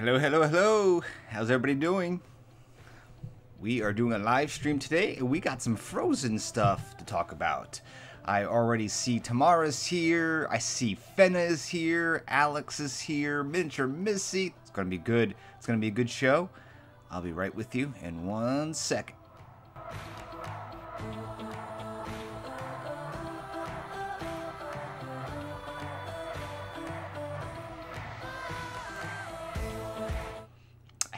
Hello, hello, hello. How's everybody doing? We are doing a live stream today, and we got some Frozen stuff to talk about. I already see Tamara's here. I see Fenna is here. Alex is here. Miniature Missy. It's going to be good. It's going to be a good show. I'll be right with you in 1 second.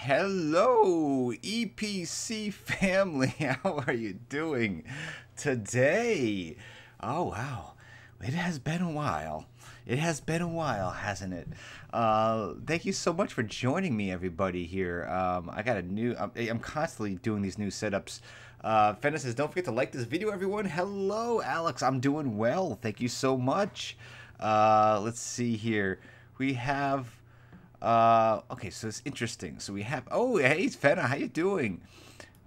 Hello, EPC family. How are you doing today? Oh, wow. It has been a while. It has been a while, hasn't it? Thank you so much for joining me, everybody, here. I got a new... I'm constantly doing these new setups. Fenna says, don't forget to like this video, everyone. Hello, Alex. I'm doing well. Thank you so much. Let's see here. We have... okay, so it's interesting. So we have, oh, hey, Fenna, how you doing?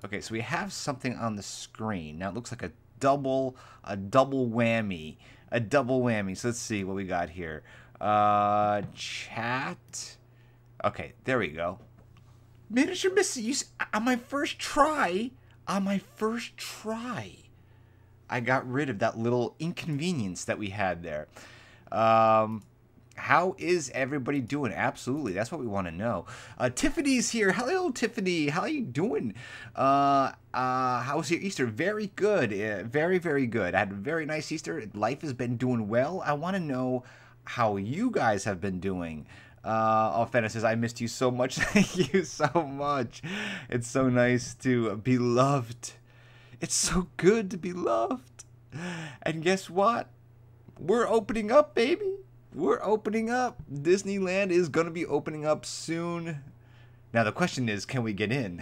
Okay, so we have something on the screen. Now it looks like a double whammy. A double whammy. So let's see what we got here. Chat. Okay, there we go. Miniature Missy, on my first try, I got rid of that little inconvenience that we had there. How is everybody doing? Absolutely, that's what we want to know. Tiffany's here. Hello, Tiffany. How are you doing? How was your Easter? Very good. Very, very good. I had a very nice Easter. Life has been doing well. I want to know how you guys have been doing. Fenna says, I missed you so much. Thank you so much. It's so nice to be loved. It's so good to be loved. And guess what? We're opening up, baby. We're opening up. Disneyland is going to be opening up soon. Now, the question is, can we get in?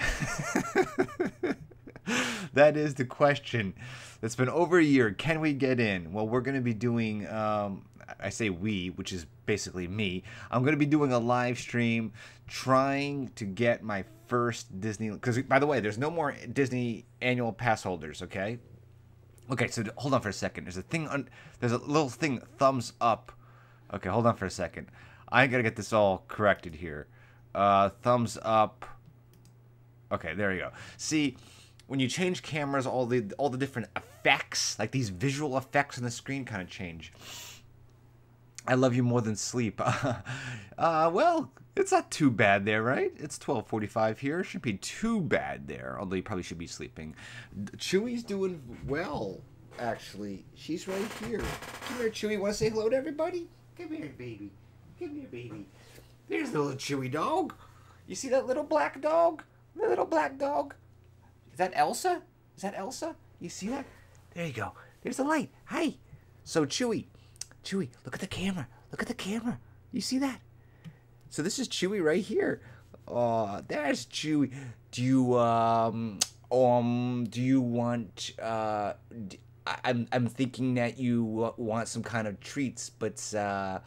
That is the question. It's been over a year. Can we get in? Well, we're going to be doing, I say we, which is basically me. I'm going to be doing a live stream trying to get my first Disney. Because, by the way, there's no more Disney annual pass holders, okay? Okay, so hold on for a second. There's a little thing, thumbs up. Okay, hold on for a second. I gotta get this all corrected here. Thumbs up. Okay, there you go. See, when you change cameras, all the different effects, like these visual effects on the screen, kind of change. I love you more than sleep. Well, it's not too bad there, right? It's 12:45 here. It shouldn't be too bad there, although you probably should be sleeping. Chewy's doing well, actually. She's right here. Come here, Chewy. Want to say hello to everybody? Come here, baby. Come here, baby. There's the little Chewy dog. You see that little black dog? The little black dog. Is that Elsa? Is that Elsa? You see that? There you go. There's the light. Hi. So, Chewy. Chewy, look at the camera. Look at the camera. You see that? So this is Chewy right here. There's Chewy. Do you want, I'm thinking that you want some kind of treats, but I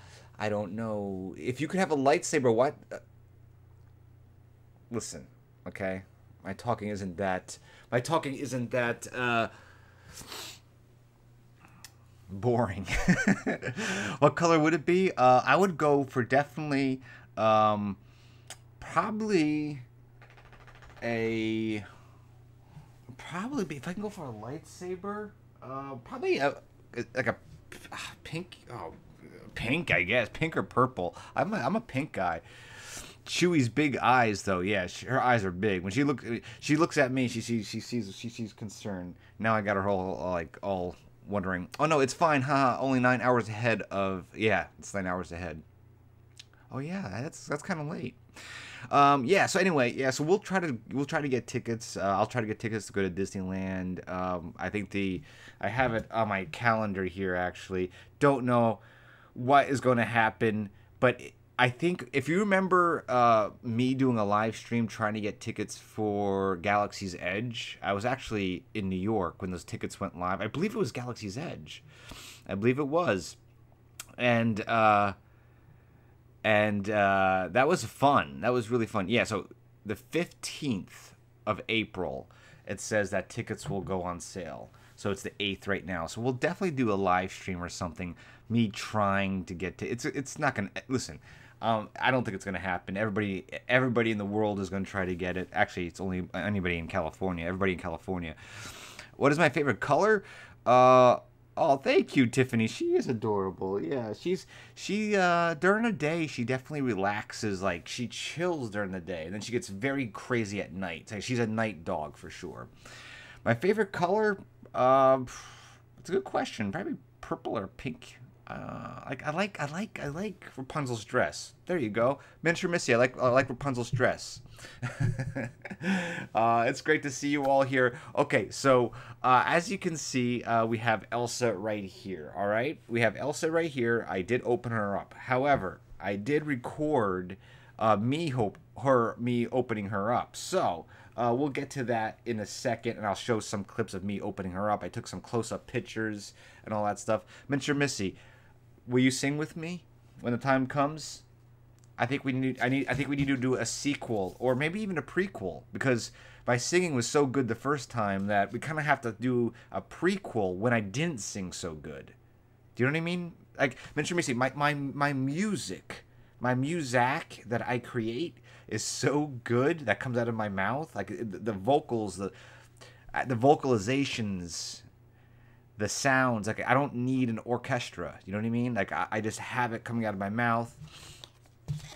don't know. If you could have a lightsaber, what? Listen, okay? My talking isn't that boring. What color would it be? I would go for definitely probably if I can go for a lightsaber. Probably like a pink. Oh, pink, I guess. Pink or purple. I'm a pink guy. Chewy's big eyes, though. Yeah, her eyes are big. When she looks at me. She sees concern. Now I got her all wondering. Oh no, it's fine. Haha. Only 9 hours ahead of. Yeah, it's 9 hours ahead. Oh yeah, that's kind of late. Yeah, so anyway, yeah, so we'll try to get tickets. I'll try to get tickets to go to Disneyland. I think I have it on my calendar here, actually. Don't know what is going to happen, but I think if you remember me doing a live stream trying to get tickets for Galaxy's Edge, I was actually in New York when those tickets went live. I believe it was Galaxy's Edge. I believe it was. And that was fun. That was really fun. Yeah, so the 15th of April, it says that tickets will go on sale. So it's the 8th right now. So we'll definitely do a live stream or something. Me trying to get to... It's not going to... Listen, I don't think it's gonna happen. Everybody in the world is gonna try to get it. Actually, it's only anybody in California. Everybody in California. What is my favorite color? Oh, thank you, Tiffany. She is adorable. Yeah, she during the day she definitely relaxes. Like she chills during the day, and then she gets very crazy at night. Like, she's a night dog for sure. My favorite color? It's a good question. Probably purple or pink. I like Rapunzel's dress. There you go, Miniature Missy. I like Rapunzel's dress. It's great to see you all here. Okay, so as you can see, we have Elsa right here. All right, we have Elsa right here. I did open her up. However, I did record me opening her up. So we'll get to that in a second, and I'll show some clips of me opening her up. I took some close-up pictures and all that stuff. Miniature Missy, will you sing with me when the time comes? I think we need to do a sequel or maybe even a prequel, because my singing was so good the first time that we kind of have to do a prequel when I didn't sing so good. Do you know what I mean? Like, Miniature Missy, my music that I create is so good that comes out of my mouth. Like the vocals, the vocalizations, the sounds. Like I don't need an orchestra. You know what I mean? Like I just have it coming out of my mouth.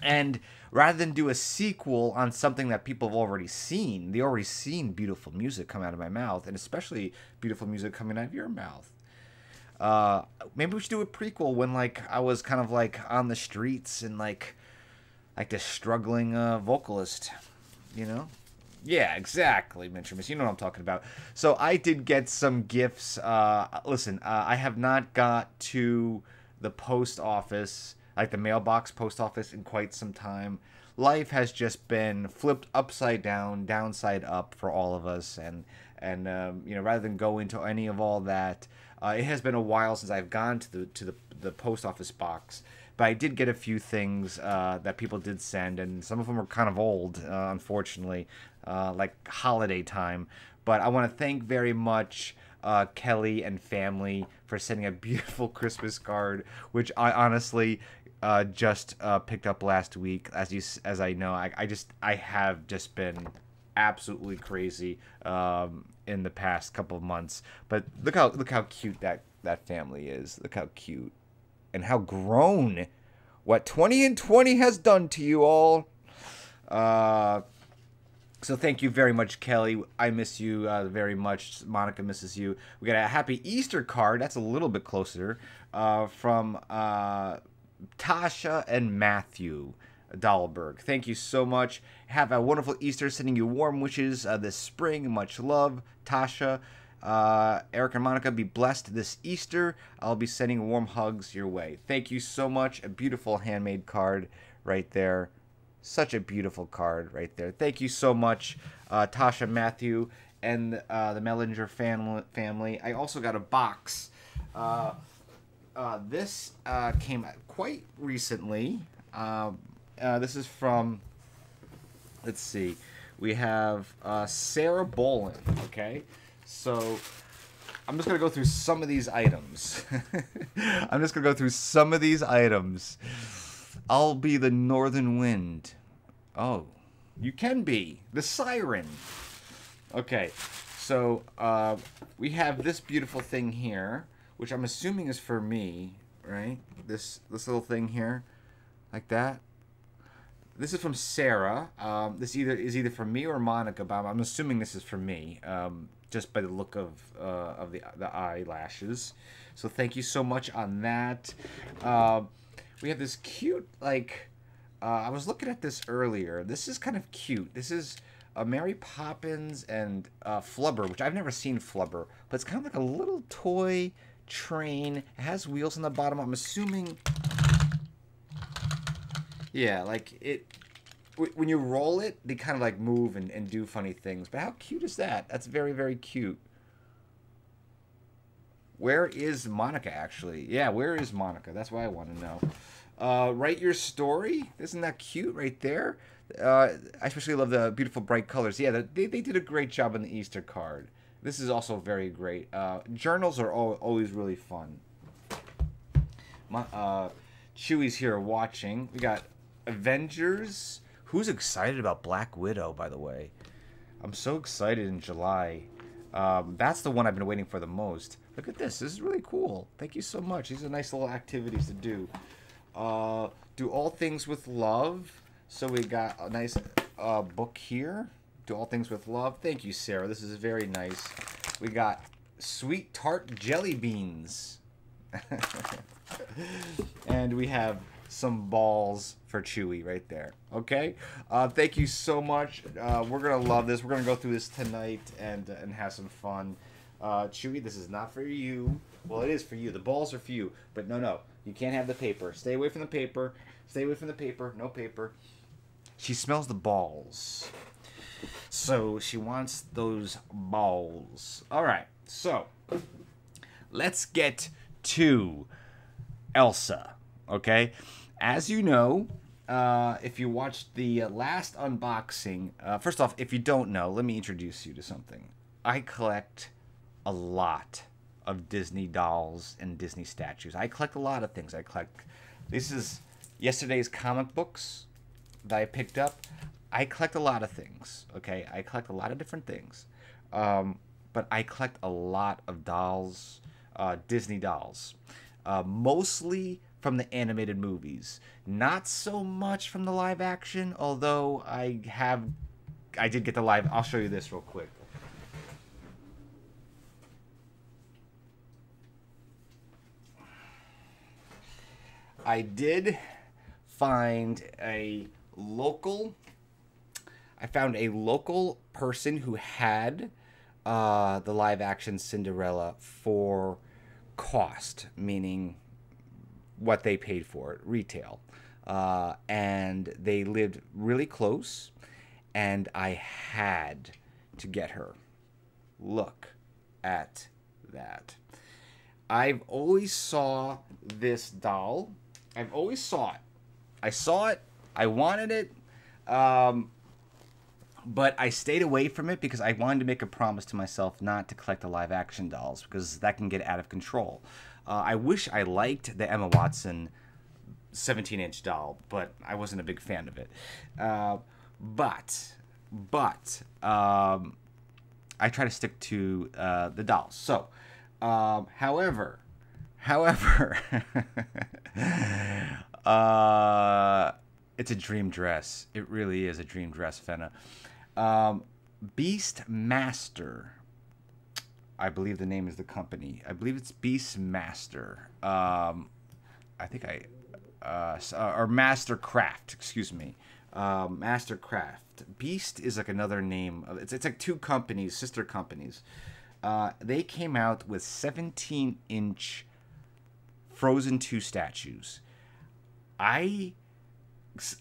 And rather than do a sequel on something that people have already seen, they already seen beautiful music come out of my mouth, and especially beautiful music coming out of your mouth. Maybe we should do a prequel when like I was kind of like on the streets and like this struggling vocalist, you know? Yeah, exactly, Miniature Miss. You know what I'm talking about. So I did get some gifts. Listen, I have not got to the post office, like the mailbox post office, in quite some time. Life has just been flipped upside down, downside up for all of us, and you know, rather than go into any of all that, it has been a while since I've gone to the post office box. But I did get a few things that people did send, and some of them are kind of old, unfortunately, like holiday time. But I want to thank very much Kelly and family for sending a beautiful Christmas card, which I honestly just picked up last week. As I know, I have just been absolutely crazy in the past couple of months. But look how cute that family is. Look how cute. And how grown what 20 and 20 has done to you all. So thank you very much, Kelly. I miss you very much. Monica misses you. We got a Happy Easter card. That's a little bit closer. From Tasha and Matthew Dahlberg. Thank you so much. Have a wonderful Easter. Sending you warm wishes this spring. Much love, Tasha. Erik and Monica, be blessed this Easter. I'll be sending warm hugs your way. Thank you so much. A beautiful handmade card right there. Such a beautiful card right there. Thank you so much, Tasha, Matthew, and the Mellinger family. I also got a box. This came quite recently. This is from, let's see, we have Sarah Bolin, okay? So I'm just going to go through some of these items. I'll be the northern wind. Oh, you can be. The siren. Okay, so we have this beautiful thing here, which I'm assuming is for me, right? This little thing here, like that. This is from Sarah. This is either for me or Monica, but I'm assuming this is for me. Just by the look of the eyelashes. So thank you so much on that. We have this cute, like, I was looking at this earlier. This is kind of cute. This is Mary Poppins and Flubber, which I've never seen Flubber, but it's kind of like a little toy train. It has wheels on the bottom. I'm assuming, yeah, like it. When you roll it, they kind of like move and do funny things. But how cute is that? That's very, very cute. Where is Monica, actually? Yeah, where is Monica? That's what I want to know. Write your story. Isn't that cute right there? I especially love the beautiful bright colors. Yeah, they did a great job on the Easter card. This is also very great. Journals are always really fun. Chewy's here watching. We got Avengers. Who's excited about Black Widow, by the way? I'm so excited in July. That's the one I've been waiting for the most. Look at this. This is really cool. Thank you so much. These are nice little activities to do. Do all things with love. So we got a nice book here. Do all things with love. Thank you, Sarah. This is very nice. We got sweet tart jelly beans. And we have some balls for Chewy right there. Okay? Thank you so much. We're going to love this. We're going to go through this tonight and have some fun. Chewy, this is not for you. Well, it is for you. The balls are for you. But no. You can't have the paper. Stay away from the paper. Stay away from the paper. No paper. She smells the balls. So she wants those balls. All right. So let's get to Elsa. Okay? As you know, if you watched the last unboxing, first off, if you don't know, let me introduce you to something. I collect a lot of Disney dolls and Disney statues. I collect a lot of things. This is yesterday's comic books that I picked up. I collect a lot of things, okay? I collect a lot of different things. But I collect a lot of dolls, Disney dolls. Mostly from the animated movies. Not so much from the live action, although I did get the live. I'll show you this real quick. I did find I found a local person who had the live action Cinderella for cost, meaning what they paid for it, retail. And they lived really close, and I had to get her. Look at that. I've always saw this doll. I've always saw it. I saw it. I wanted it. But I stayed away from it because I wanted to make a promise to myself not to collect the live action dolls because that can get out of control. I wish I liked the Emma Watson 17-inch doll, but I wasn't a big fan of it. But I try to stick to the dolls. So, however, it's a dream dress. It really is a dream dress, Fenna. Beastmaster. I believe the name is the company. I believe it's Beastmaster. I think or Mastercraft, excuse me. Mastercraft. Beast is like another name. It's like two companies, sister companies. They came out with 17-inch Frozen 2 statues. I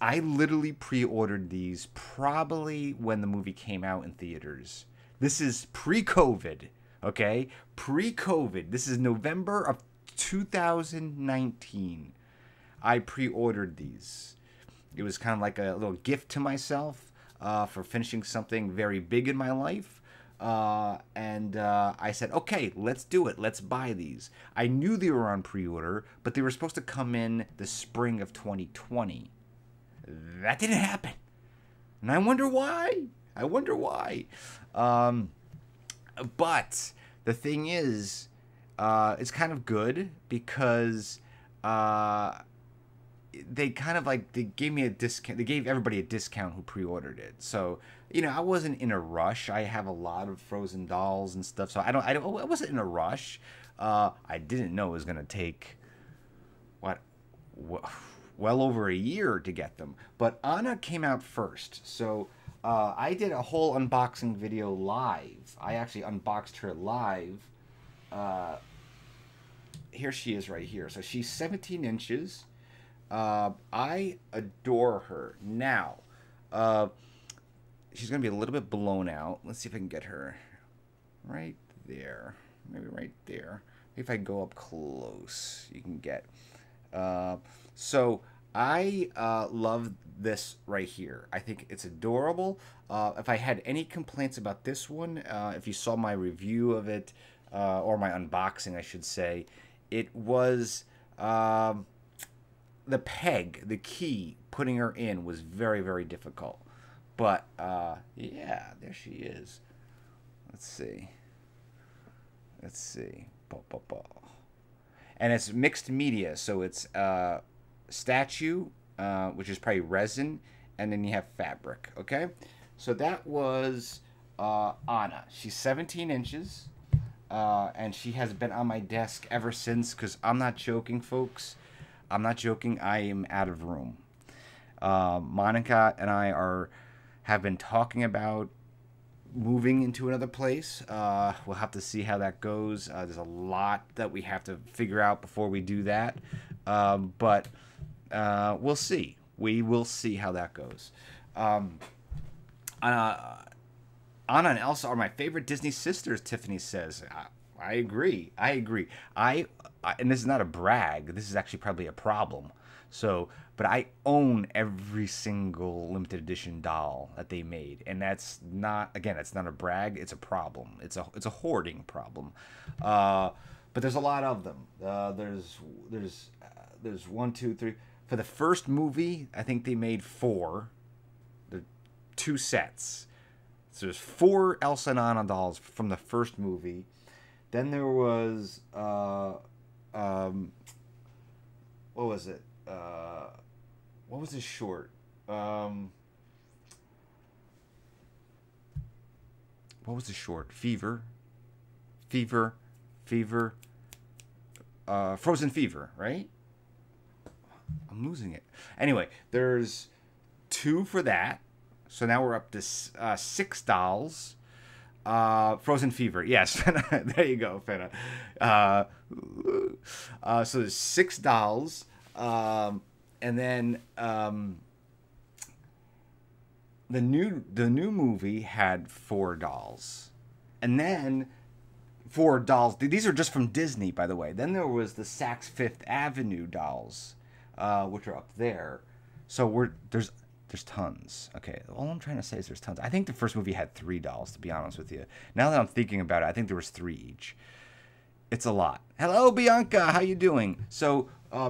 literally pre-ordered these probably when the movie came out in theaters. This is pre-COVID, okay? Pre-COVID. This is November of 2019. I pre-ordered these. It was kind of like a little gift to myself for finishing something very big in my life. And I said, okay, let's do it. Let's buy these. I knew they were on pre-order, but they were supposed to come in the spring of 2020. That didn't happen. And I wonder why. But the thing is, it's kind of good because they kind of like, they gave me a discount. They gave everybody a discount who pre-ordered it. So, you know, I wasn't in a rush. I have a lot of Frozen dolls and stuff. So I wasn't in a rush. I didn't know it was going to take well over a year to get them. But Anna came out first. So I did a whole unboxing video live. I actually unboxed her live. Here she is right here. So she's 17 inches. I adore her. Now, she's going to be a little bit blown out. Let's see if I can get her right there. Maybe right there. Maybe if I go up close, you can get. So I love this right here. I think it's adorable. If I had any complaints about this one, if you saw my review of it, or my unboxing, I should say, it was the peg, the key, putting her in was very, very difficult. But yeah, there she is. Let's see. Let's see. And it's mixed media, so it's statue, which is probably resin, and then you have fabric. Okay, so that was Anna. She's 17 inches, and she has been on my desk ever since. Because I'm not joking, folks. I'm not joking. I am out of room. Monica and I have been talking about moving into another place. We'll have to see how that goes. There's a lot that we have to figure out before we do that. But we'll see. We will see how that goes. Anna and Elsa are my favorite Disney sisters, Tiffany says. I agree. And this is not a brag. This is actually probably a problem. But I own every single limited edition doll that they made, and that's not, again, it's not a brag. It's a problem. It's a hoarding problem. But there's a lot of them. There's 1, 2, 3. For the first movie, I think they made 4. The 2 sets. So there's 4 Elsa and Anna dolls from the first movie. Then there was what was it? What was this short? What was the short? Fever. Frozen Fever, right? I'm losing it. Anyway, there's 2 for that. So now we're up to 6 dolls. Frozen Fever. Yes. There you go, Fenna. So there's 6 dolls. And then the new movie had 4 dolls, and then 4 dolls. These are just from Disney, by the way. Then there was the Saks Fifth Avenue dolls, which are up there. So there's tons. Okay, all I'm trying to say is there's tons. I think the first movie had 3 dolls, to be honest with you. Now that I'm thinking about it, I think there was 3 each. It's a lot. Hello, Bianca. How you doing? So,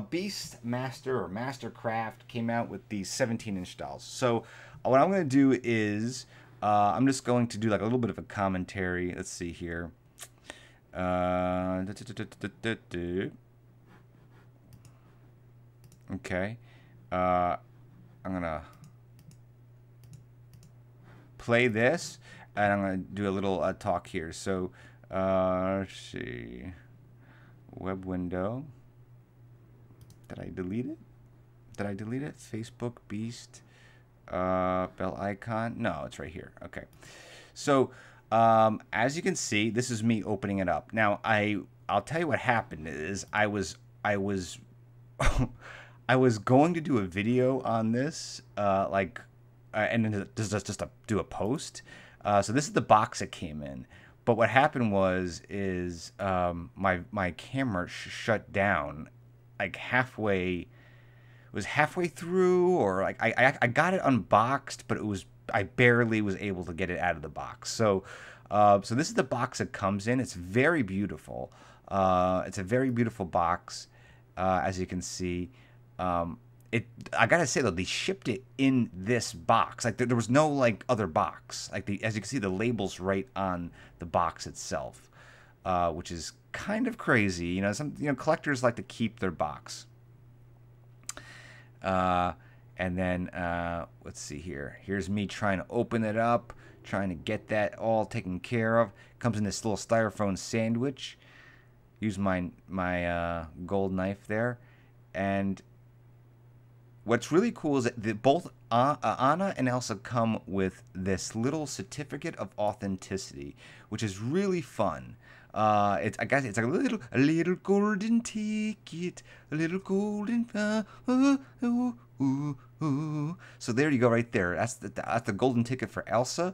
Beast Master or Mastercraft came out with these 17-inch dolls. So, what I'm going to do is I'm just going to do like a little bit of a commentary. Let's see here. Okay. I'm going to play this, and I'm going to do a little talk here. So, let's see. Web window. Did I delete it? Facebook Beast. Bell icon. No, it's right here. Okay. So, as you can see, this is me opening it up. Now, I'll tell you what happened is I was I was going to do a video on this, and then just to do a post. So this is the box it came in. But what happened was my camera shut down like halfway. It was halfway through, or like I got it unboxed, but I barely was able to get it out of the box. So this is the box it comes in. It's very beautiful. It's a very beautiful box, as you can see. I gotta say though, they shipped it in this box. Like there was no like other box. Like as you can see, the label's right on the box itself, which is kind of crazy. You know, some collectors like to keep their box. And then let's see here. Here's me trying to open it up, trying to get that all taken care of. Comes in this little styrofoam sandwich. Use my gold knife there, and what's really cool is that both Anna and Elsa come with this little certificate of authenticity, which is really fun. I guess it's like a little golden ticket, a little golden. So there you go, right there. That's the golden ticket for Elsa,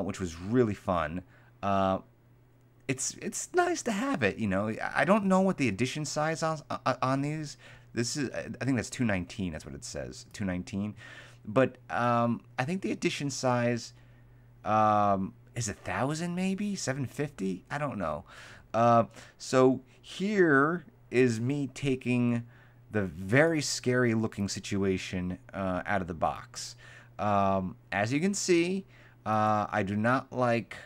which was really fun. It's nice to have it. You know, I don't know what the edition size on these. This is, I think that's 219. That's what it says, 219. But I think the edition size is 1,000, maybe 750. I don't know. So here is me taking the very scary looking situation out of the box. As you can see, I do not like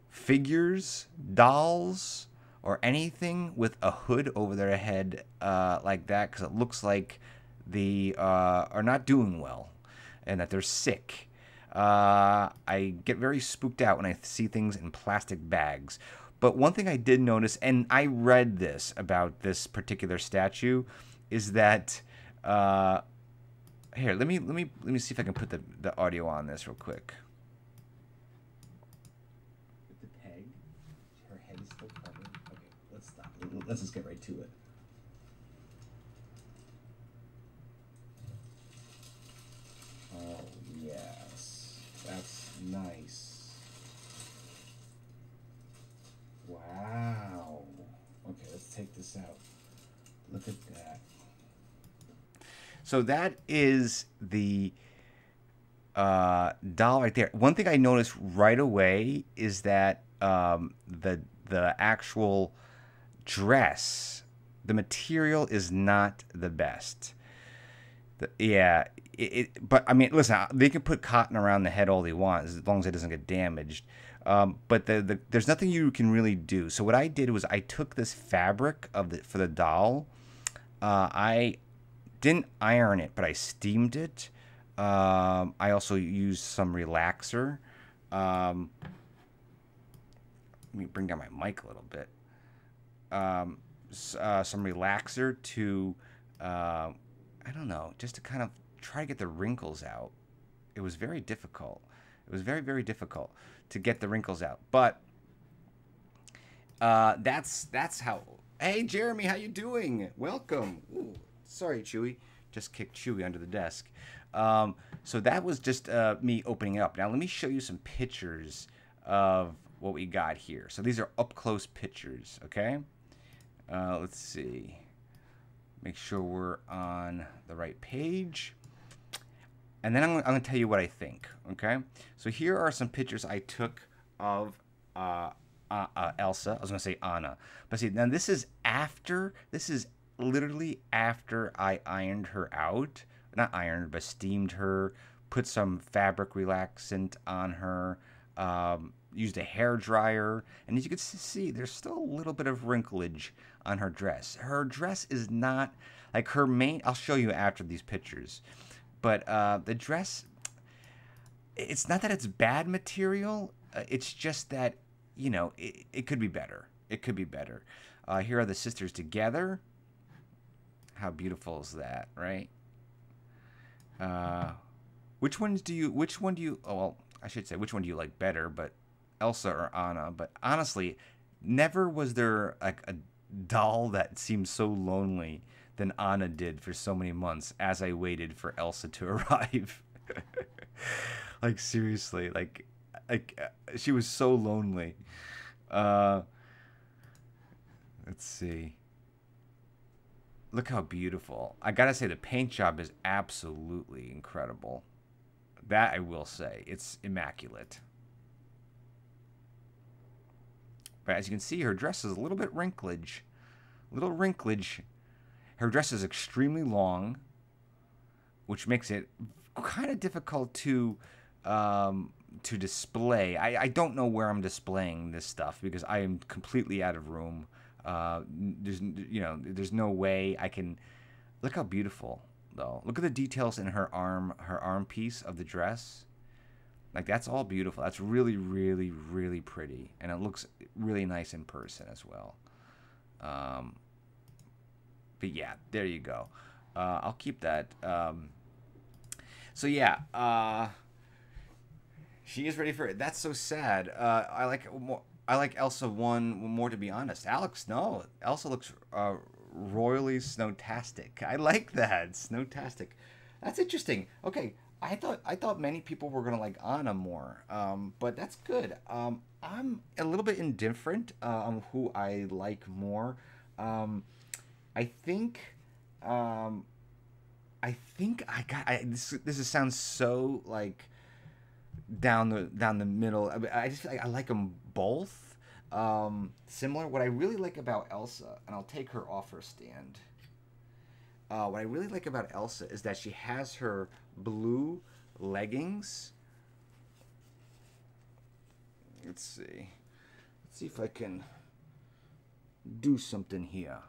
figures, dolls, or anything with a hood over their head like that, because it looks like they are not doing well and that they're sick. I get very spooked out when I see things in plastic bags. But one thing I did notice, and I read this about this particular statue, is that here, let me see if I can put the audio on this real quick. With the peg, her head is still covered. Okay, let's stop. Let's just get right to it. Oh yes, that's nice. Wow. Okay, let's take this out. Look at that. So that is the doll right there. One thing I noticed right away is that the actual dress, the material is not the best. Yeah, but I mean, listen, they can put cotton around the head all they want as long as it doesn't get damaged. But there's nothing you can really do. So what I did was I took this fabric for the doll. I didn't iron it, but I steamed it. I also used some relaxer. Let me bring down my mic a little bit. Some relaxer to, I don't know, just to kind of try to get the wrinkles out. It was very difficult. It was very, very difficult to get the wrinkles out. But that's how. Hey, Jeremy, how you doing? Welcome. Ooh, sorry, Chewy. Just kicked Chewy under the desk. So that was just me opening it up. Now let me show you some pictures of what we got here. So these are up close pictures. Okay. Let's see. Make sure we're on the right page. And then I'm going to tell you what I think, okay? So here are some pictures I took of Elsa. I was going to say Anna. But see, now this is literally after I ironed her out. Not ironed, but steamed her, put some fabric relaxant on her, used a hair dryer. And as you can see, there's still a little bit of wrinklage on her dress. Her dress is not like her main. I'll show you after these pictures. But the dress, it's not that it's bad material. It's just that, you know, it could be better. It could be better. Here are the sisters together. How beautiful is that, right? Which one do you, oh, well, I should say, which one do you like better, but Elsa or Anna? But honestly, never was there like a doll that seemed so lonely than Anna did for so many months as I waited for Elsa to arrive. Like seriously, like she was so lonely. Let's see. Look how beautiful. I gotta say the paint job is absolutely incredible. That I will say. It's immaculate. But as you can see, her dress is a little bit wrinklage. Her dress is extremely long, which makes it kind of difficult to display. I don't know where I'm displaying this stuff because I am completely out of room. There's no way I can. Look how beautiful though. Look at the details in her arm piece of the dress. Like that's all beautiful. That's really, really, really pretty, and it looks really nice in person as well. But yeah, there you go. I'll keep that. So yeah, she is ready for it. That's so sad. I like Elsa one more, to be honest. Alex, no. Elsa looks royally snowtastic. I like that. Snowtastic. That's interesting. Okay, I thought many people were gonna like Anna more. But that's good. I'm a little bit indifferent on who I like more. I think I got this sounds so like down the middle. I just feel like I like them both. Similar. What I really like about Elsa, and I'll take her off her stand. what I really like about Elsa is that she has her blue leggings. Let's see. Let's see if I can do something here.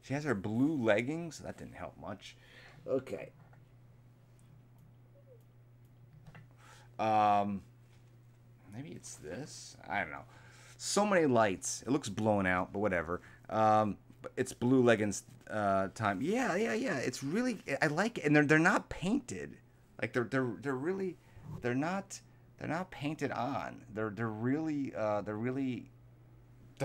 She has her blue leggings. That didn't help much. Okay. Maybe it's this. I don't know. So many lights. It looks blown out, but whatever. But it's blue leggings time. Yeah. It's really. I like it, and they're not painted. Like they're really. They're not painted on. They're really they're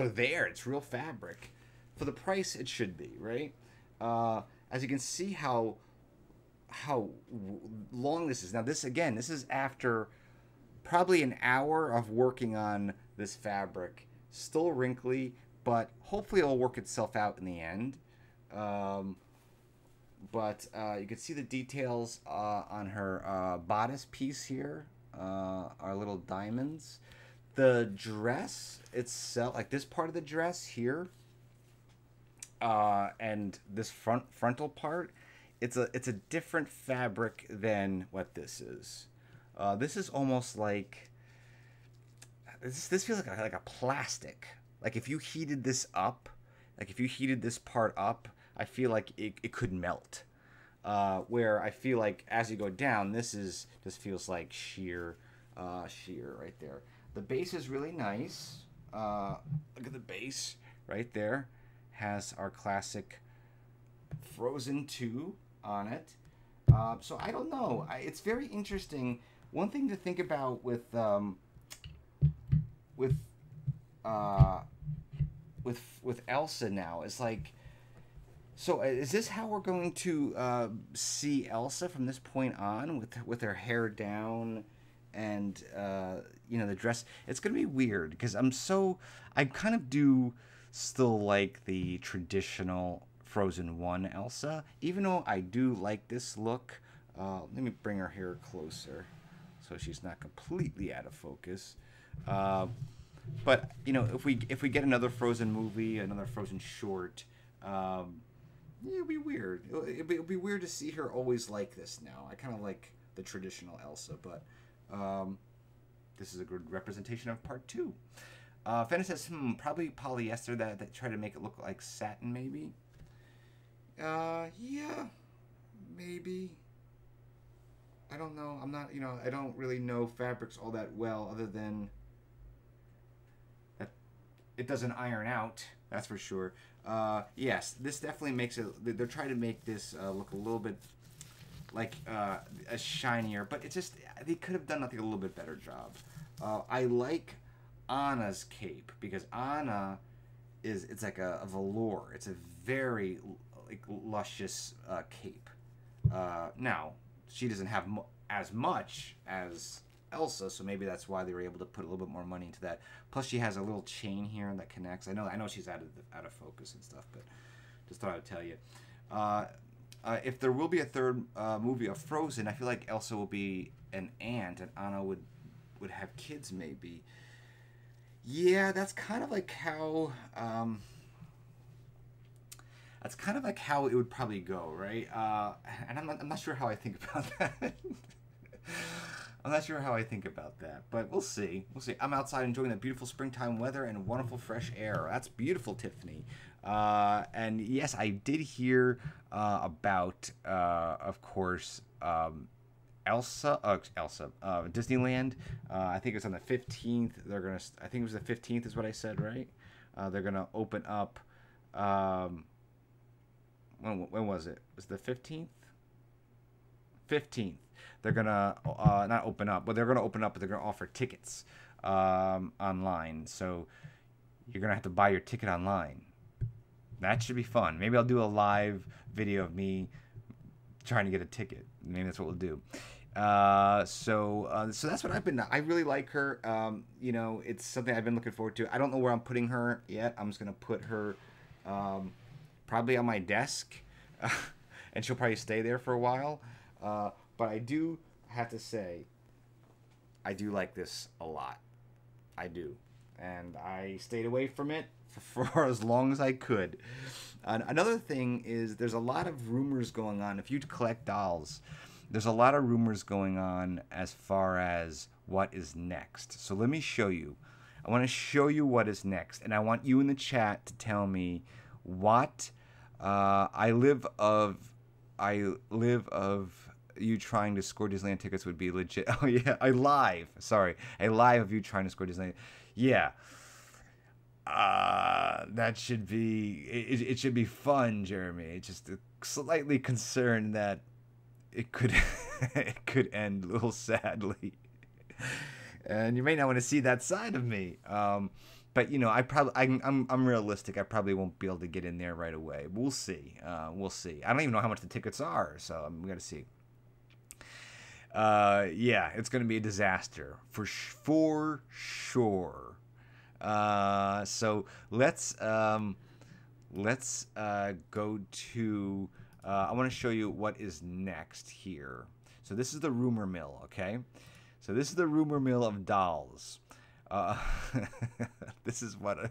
there. It's real fabric. For the price, it should be, right? As you can see how long this is. Now this is after probably an hour of working on this fabric. Still wrinkly, but hopefully it'll work itself out in the end. But you can see the details on her bodice piece here, our little diamonds. The dress itself, like this part of the dress here, and this frontal part, it's a different fabric than what this is. This is almost like this feels like a plastic. Like if you heated this up, like if you heated this part up, I feel like it could melt. Where I feel like as you go down, just feels like sheer right there. The base is really nice. Look at the base right there. Has our classic Frozen 2 on it. So I don't know. It's very interesting. One thing to think about with Elsa now is like, so is this how we're going to see Elsa from this point on with her hair down and the dress? It's gonna be weird because I kind of do still like the traditional Frozen 1 Elsa, even though I do like this look. Let me bring her hair closer so she's not completely out of focus. But if we get another Frozen movie, another Frozen short, it'll be weird. It'll be weird to see her always like this now. I kind of like the traditional Elsa, but this is a good representation of part 2. Fenna says, probably polyester that try to make it look like satin, maybe. Yeah, maybe. I don't know. I'm not, I don't really know fabrics all that well, other than that it doesn't iron out. That's for sure. Yes, this definitely makes it. They're trying to make this look a little bit like a shinier, but it's just they could have done a little bit better job. I like Anna's cape because Anna it's like a velour. It's a very luscious cape. Now she doesn't have as much as Elsa, so maybe that's why they were able to put a little bit more money into that. Plus, she has a little chain here that connects. I know she's out of focus and stuff, but just thought I'd tell you. If there will be a third movie of Frozen, I feel like Elsa will be an aunt, and Anna would have kids, maybe. Yeah, that's kind of like how. That's kind of like how it would probably go, right? And I'm not sure how I think about that. I'm not sure how I think about that, but we'll see. We'll see. I'm outside enjoying the beautiful springtime weather and wonderful fresh air. That's beautiful, Tiffany. And yes, I did hear about, of course, Elsa, Disneyland. I think it's on the 15th. I think it was the 15th is what I said, right? They're gonna open up. When was it? Was it the 15th? 15th. They're gonna not open up, but they're gonna open up, but they're gonna offer tickets online. So you're gonna have to buy your ticket online. That should be fun. Maybe I'll do a live video of me trying to get a ticket. Maybe that's what we'll do. So that's what I really like her. It's something I've been looking forward to. I don't know where I'm putting her yet. I'm just gonna put her probably on my desk, and she'll probably stay there for a while. But I do have to say, I do like this a lot. I do. And I stayed away from it for as long as I could. Another thing is there's a lot of rumors going on. If you collect dolls, there's a lot of rumors going on as far as what is next. So let me show you. I want to show you what is next, and I want you in the chat to tell me what I live of you trying to score Disneyland tickets would be legit. Oh yeah, a live of you trying to score Disneyland. Yeah. That should be it should be fun, Jeremy. It's just slightly concerned that it could it could end a little sadly. And you may not want to see that side of me. But you know, I'm realistic. I probably won't be able to get in there right away. We'll see. We'll see. I don't even know how much the tickets are, so we got to see. Yeah, it's gonna be a disaster for sure. So let's go to. I want to show you what is next here. So this is the rumor mill, okay? So this is the rumor mill of dolls. This is what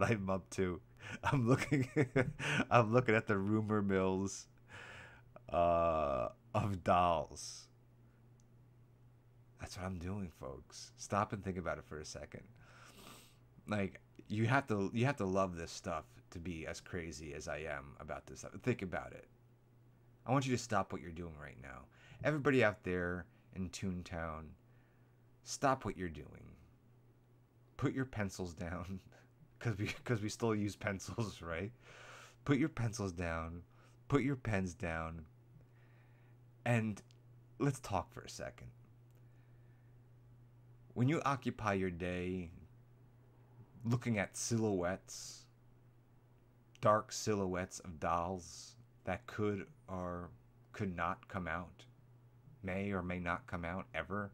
I'm up to. I'm looking at the rumor mills of dolls. That's what I'm doing, folks. Stop and think about it for a second. Like you have to love this stuff to be as crazy as I am about this stuff. Think about it. I want you to stop what you're doing right now. Everybody out there in Toontown, stop what you're doing. Put your pencils down, because we still use pencils, right? Put your pencils down. Put your pens down. And let's talk for a second. When you occupy your day looking at silhouettes, dark silhouettes of dolls that could or could not come out, may or may not come out ever,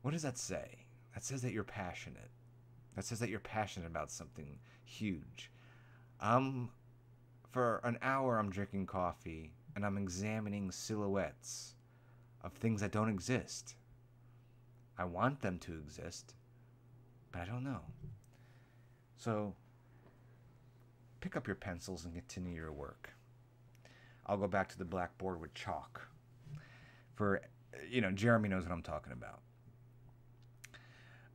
what does that say? That says that you're passionate. That says that you're passionate about something huge. For an hour, I'm drinking coffee and I'm examining silhouettes of things that don't exist. I want them to exist, but I don't know. So pick up your pencils and continue your work. I'll go back to the blackboard with chalk. Jeremy knows what I'm talking about.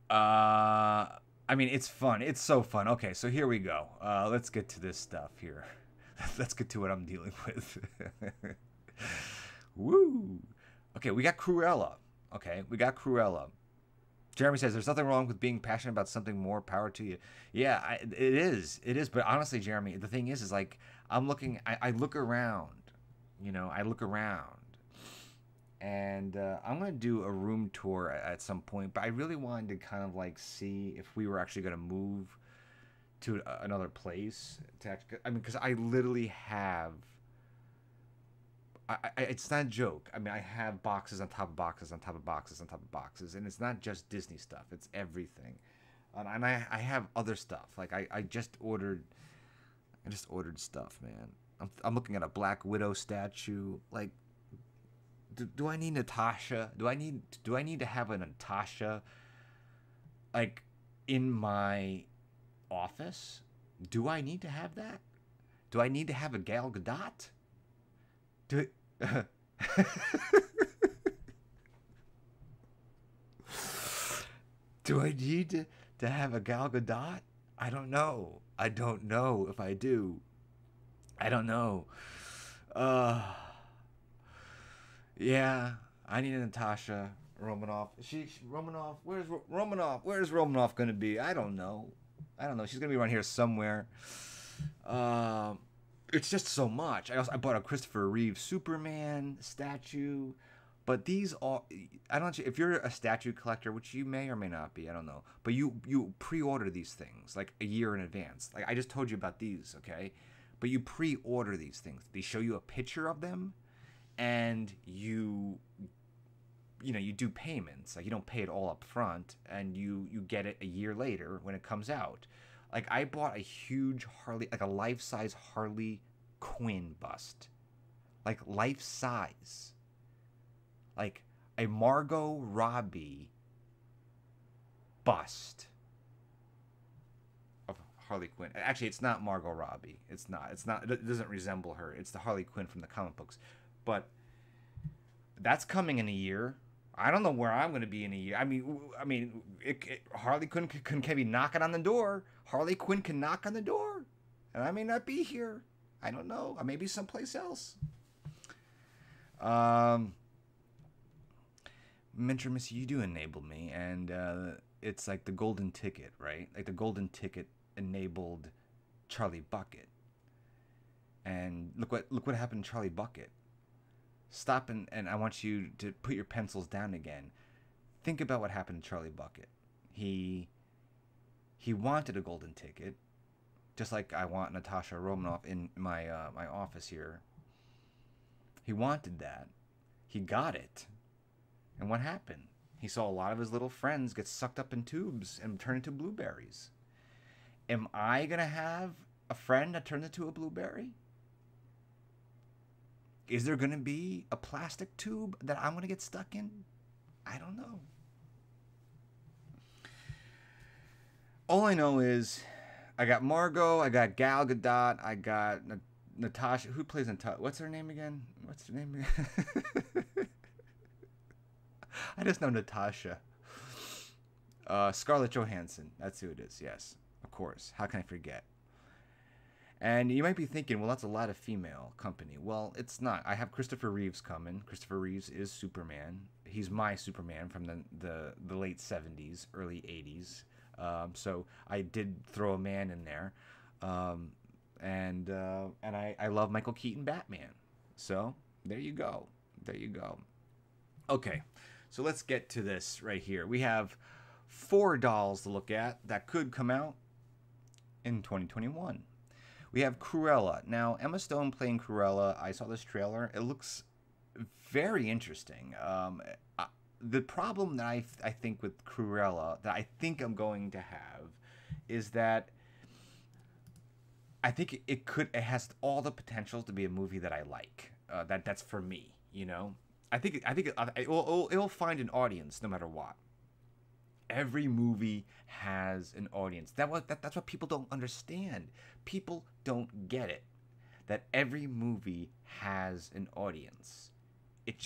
I mean, it's fun. It's so fun. Okay, so here we go. Let's get to this stuff here. Let's get to what I'm dealing with. Woo! Okay, we got Cruella. Jeremy says, there's nothing wrong with being passionate about something, more power to you. Yeah, it is. It is. But honestly, Jeremy, the thing is like, I look around, and I'm going to do a room tour at some point, but I really wanted to kind of like see if we were actually going to move to another place. Because I literally have, it's not a joke. I mean, I have boxes on top of boxes on top of boxes on top of boxes, and it's not just Disney stuff. It's everything, and I have other stuff. Like I just ordered stuff, man. I'm looking at a Black Widow statue. Like, do I need Natasha? Do I need to have a Natasha, like, in my office? Do I need to have that? Do I need to have a Gal Gadot? Do I need to have a Gal Gadot? I don't know. I don't know if I do. I don't know. Yeah, I need a Natasha Romanoff. Romanoff. Where's Romanoff? Where's Romanoff gonna be? I don't know. She's gonna be around here somewhere. It's just so much. I bought a Christopher Reeve Superman statue, but these all, I don't know if you're a statue collector, which you may or may not be. I don't know, but you pre-order these things like a year in advance. Like I just told you about these, okay? But you pre-order these things. They show you a picture of them, and you do payments. Like you don't pay it all up front, and you get it a year later when it comes out. Like I bought a huge Harley, like a life-size Harley Quinn bust, like life-size, like a Margot Robbie bust Harley Quinn. Actually, it's not Margot Robbie. It's not. It's not. It doesn't resemble her. It's the Harley Quinn from the comic books. But that's coming in a year. I don't know where I'm going to be in a year. Harley Quinn can be knocking on the door. Harley Quinn can knock on the door, and I may not be here. I don't know. I may be someplace else. Mentor Missy, you do enable me, and it's like the golden ticket, right? Like the golden ticket enabled Charlie Bucket, and look what happened to Charlie Bucket. Stop and I want you to put your pencils down again. Think about what happened to Charlie Bucket. He wanted a golden ticket, just like I want Natasha Romanoff in my my office here. He wanted that. He got it. And what happened? He saw a lot of his little friends get sucked up in tubes and turn into blueberries. Am I going to have a friend that turns into a blueberry? Is there going to be a plastic tube that I'm going to get stuck in? I don't know. All I know is I got Margot, I got Gal Gadot, I got Natasha. Who plays Natasha? What's her name again? I just know Natasha. Scarlett Johansson. That's who it is. Yes, of course. How can I forget? And you might be thinking, well, that's a lot of female company. Well, it's not. I have Christopher Reeves coming. Christopher Reeves is Superman. He's my Superman from the late 70s, early 80s. So I did throw a man in there. And I love Michael Keaton Batman. So there you go. There you go. Okay, so let's get to this right here. We have 4 dolls to look at that could come out in 2021. We have Cruella. Now, Emma Stone playing Cruella. I saw this trailer. It looks very interesting. The problem that I think with Cruella that I think I'm going to have is that I think it has all the potentials to be a movie that I like. That's for me, you know. I think it'll find an audience no matter what. Every movie has an audience. That's what people don't understand. People don't get it. That every movie has an audience. It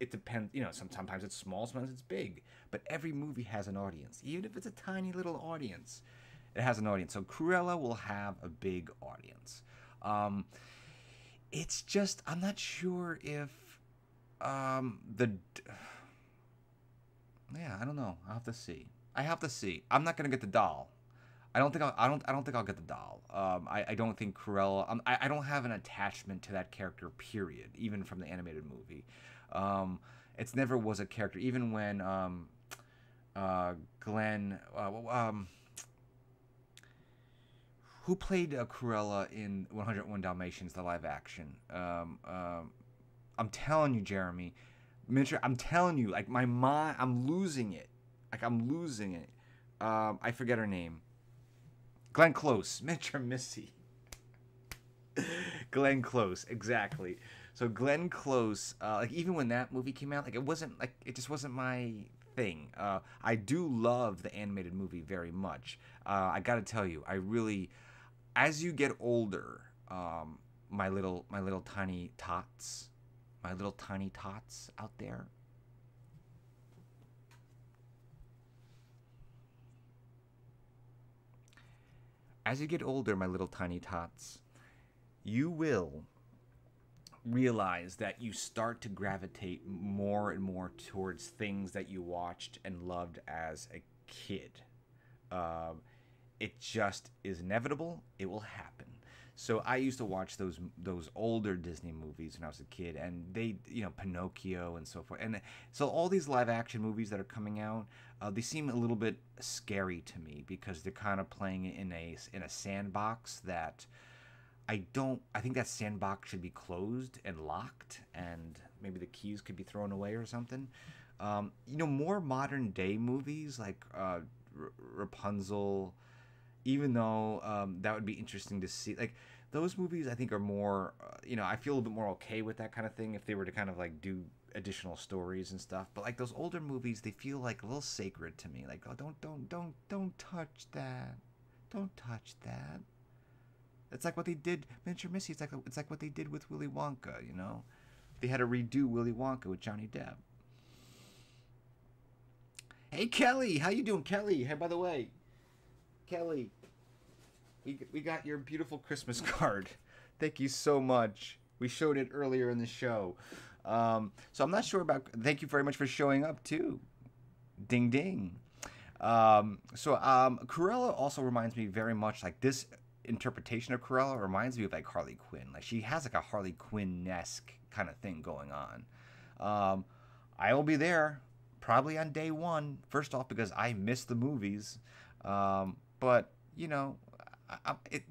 depends. You know, sometimes it's small, sometimes it's big. But every movie has an audience, even if it's a tiny little audience. It has an audience. So Cruella will have a big audience. It's just I'm not sure if yeah, I don't know. I'll have to see. I'm not gonna get the doll. I don't think I'll get the doll. I don't think Cruella. I don't have an attachment to that character. Period. Even from the animated movie, it's never was a character. Even when Glenn, who played Cruella in 101 Dalmatians, the live action. I'm telling you, Jeremy. I'm telling you, like my mind, I'm losing it. I forget her name. Glenn Close, Mentor Missy. Glenn Close, exactly. So Glenn Close, like even when that movie came out, like it just wasn't my thing. I do love the animated movie very much. I got to tell you, I really, as you get older, my little tiny tots. My little tiny tots out there. As you get older, my little tiny tots, you will realize that you start to gravitate more and more towards things that you watched and loved as a kid. It just is inevitable. It will happen. So I used to watch those older Disney movies when I was a kid, and they, you know, Pinocchio and so forth. And so all these live action movies that are coming out, they seem a little bit scary to me because they're kind of playing in a sandbox that I think that sandbox should be closed and locked, and maybe the keys could be thrown away or something. You know, more modern day movies like Rapunzel. Even though that would be interesting to see, like those movies, I think are more, you know, I feel a little bit more okay with that kind of thing if they were to kind of like do additional stories and stuff. But like those older movies, they feel like a little sacred to me. Like, oh, don't touch that, Don't touch that. It's like what they did, Miniature Missy. It's like what they did with Willy Wonka. You know, they had to redo Willy Wonka with Johnny Depp. Hey Kelly, how you doing, Kelly? Hey, by the way, Kelly, we got your beautiful Christmas card. Thank you so much. We showed it earlier in the show. So I'm not sure about. Thank you very much for showing up too. Ding ding. Cruella also reminds me very much like this interpretation of Cruella reminds me of like Harley Quinn. Like she has like a Harley Quinn-esque kind of thing going on. I will be there probably on day one. First off, because I miss the movies. But you know,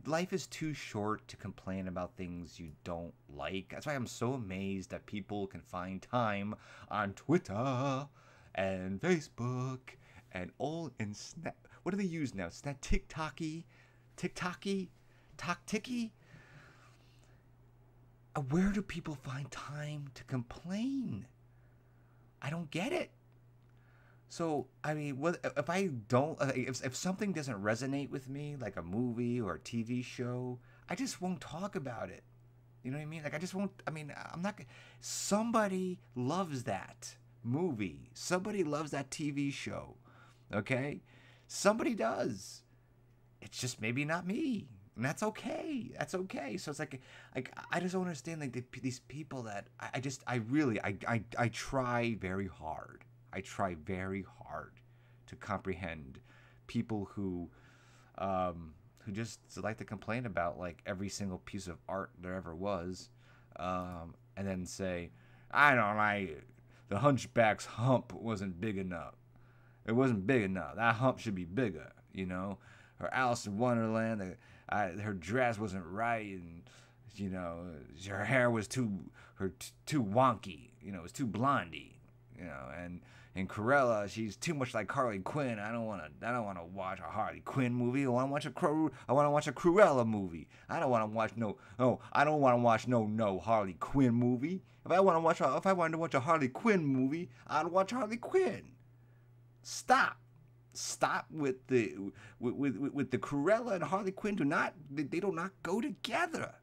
life is too short to complain about things you don't like. That's why I'm so amazed that people can find time on Twitter and Facebook and Snap. What do they use now? Snap, TikToky. Where do people find time to complain? I don't get it. So, I mean, if something doesn't resonate with me, like a movie or a TV show, I just won't talk about it. You know what I mean? Like, I just won't, I'm not, somebody loves that movie. Somebody loves that TV show. Okay? Somebody does. It's just maybe not me. And that's okay. That's okay. So it's like I just don't understand like these people that I try very hard. I try very hard to comprehend people who just like to complain about like every single piece of art there ever was, and then say, I don't like the Hunchback's hump wasn't big enough. It wasn't big enough. That hump should be bigger, you know. Or Alice in Wonderland, her dress wasn't right, and you know her hair was too wonky, you know, it was too blondie, you know. And Cruella, she's too much like Harley Quinn. I don't want to watch a Harley Quinn movie. I want to watch a Cruella movie. I don't want to watch no Harley Quinn movie. If I wanted to watch a Harley Quinn movie, I'd watch Harley Quinn. Stop with the Cruella and Harley Quinn. They do not go together.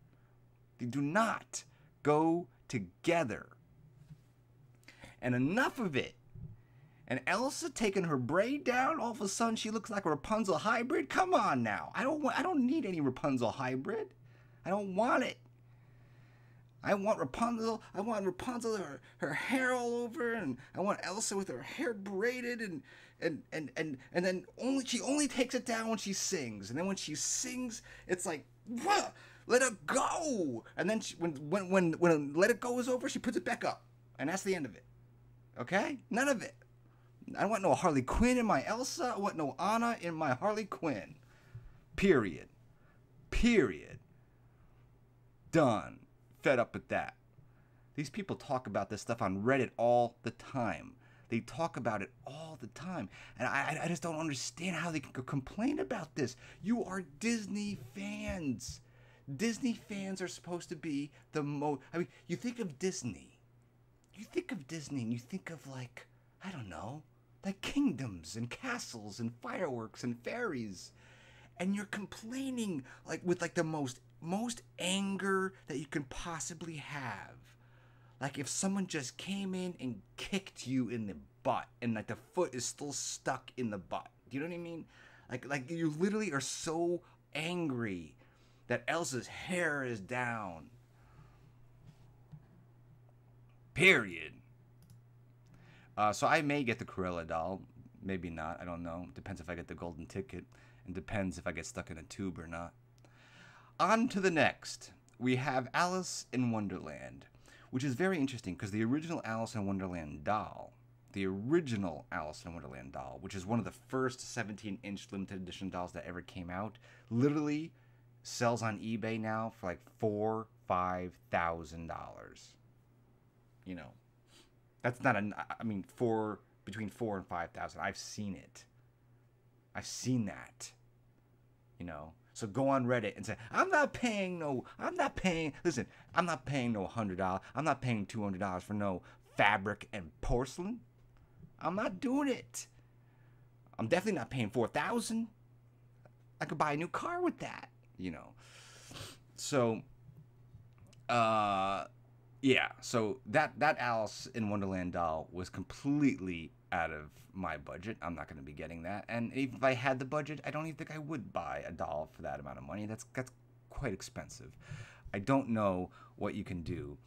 They do not go together. And enough of it. And Elsa taking her braid down, all of a sudden she looks like a Rapunzel hybrid. Come on now. I don't need any Rapunzel hybrid. I don't want it. I want Rapunzel. Her hair all over, and I want Elsa with her hair braided, and then she only takes it down when she sings, and then when she sings, it's like, what? Let it go. And then when Let It Go is over, she puts it back up, and that's the end of it. Okay, none of it. I want no Harley Quinn in my Elsa. I want no Anna in my Harley Quinn. Period. Done. Fed up with that. These people talk about this stuff on Reddit all the time. They talk about it all the time. And I just don't understand how they can complain about this. You are Disney fans. Disney fans are supposed to be the most... I mean, you think of Disney. You think of Disney and you think of like, I don't know, like kingdoms and castles and fireworks and fairies. And you're complaining like with like the most anger that you can possibly have. Like if someone just came in and kicked you in the butt and like the foot is still stuck in the butt. Do you know what I mean? Like you literally are so angry that Elsa's hair is down. Period. So I may get the Cruella doll. Maybe not. I don't know. Depends if I get the golden ticket. And depends if I get stuck in a tube or not. On to the next. We have Alice in Wonderland, which is very interesting because the original Alice in Wonderland doll, which is one of the first 17-inch limited edition dolls that ever came out, literally sells on eBay now for like $4,000-$5,000. You know, that's not between $4,000 and $5,000. I've seen it. I've seen that. You know, so go on Reddit and say, I'm not paying no $100. I'm not paying $200 for no fabric and porcelain. I'm not doing it. I'm definitely not paying $4,000. I could buy a new car with that, you know. So, yeah. So that Alice in Wonderland doll was completely out of my budget. I'm not going to be getting that. And even if I had the budget, I don't even think I would buy a doll for that amount of money. That's quite expensive. I don't know what you can do.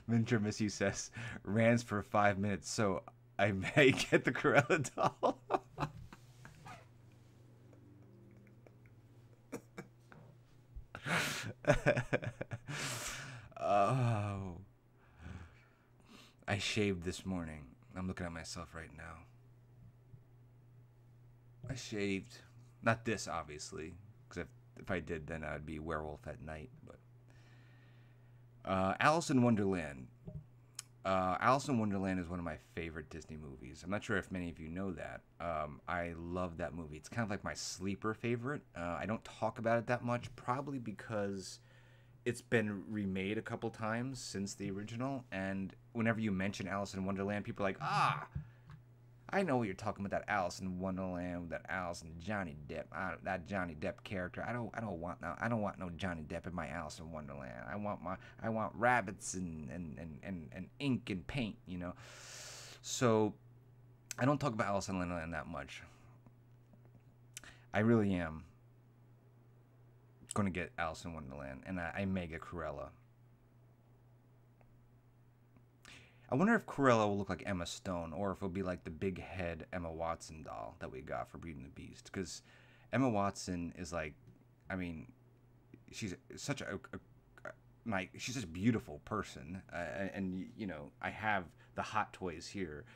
Minter Missy says, rants for 5 minutes, so I may get the Cruella doll. Oh. I shaved this morning. I'm looking at myself right now. I shaved. Not this, obviously, because if I did, then I'd be werewolf at night. But Alice in Wonderland. Alice in Wonderland is one of my favorite Disney movies. I'm not sure if many of you know that. I love that movie. It's kind of like my sleeper favorite. I don't talk about it that much, probably because it's been remade a couple times since the original. And whenever you mention Alice in Wonderland, people are like, I know what you're talking about, that Alice in Wonderland, that Alice and Johnny Depp, that Johnny Depp character. I don't want no Johnny Depp in my Alice in Wonderland. I want rabbits and ink and paint, you know. So I don't talk about Alice in Wonderland that much. I really am going to get Alice in Wonderland, and I may get Cruella. I wonder if Cruella will look like Emma Stone, or if it'll be like the big head Emma Watson doll that we got for Beauty and the Beast. Because Emma Watson is like, I mean, she's such she's such a beautiful person, and you know, I have the Hot Toys here,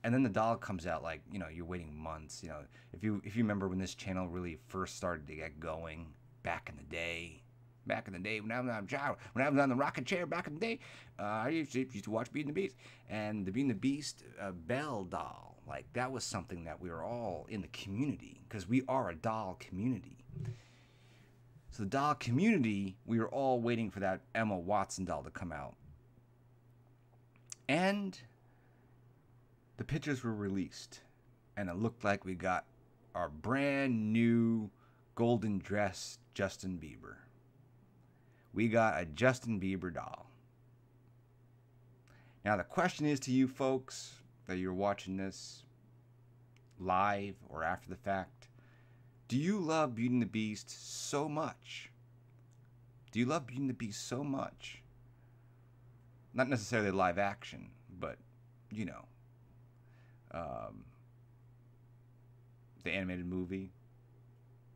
and then the doll comes out like, you know, you're waiting months. You know, if you remember when this channel really first started to get going back in the day. Back in the day when I was on the rocking chair back in the day, I used to watch Beauty and the Beast. And the Beauty and the Beast Belle doll, like, that was something that we were all in the community, because we are a doll community. So the doll community, we were all waiting for that Emma Watson doll to come out. And the pictures were released, and it looked like we got our brand new golden dress Justin Bieber. We got a Justin Bieber doll. Now the question is to you folks that you're watching this live or after the fact, do you love Beauty and the Beast so much? Do you love Beauty and the Beast so much? Not necessarily live action, but, you know, the animated movie,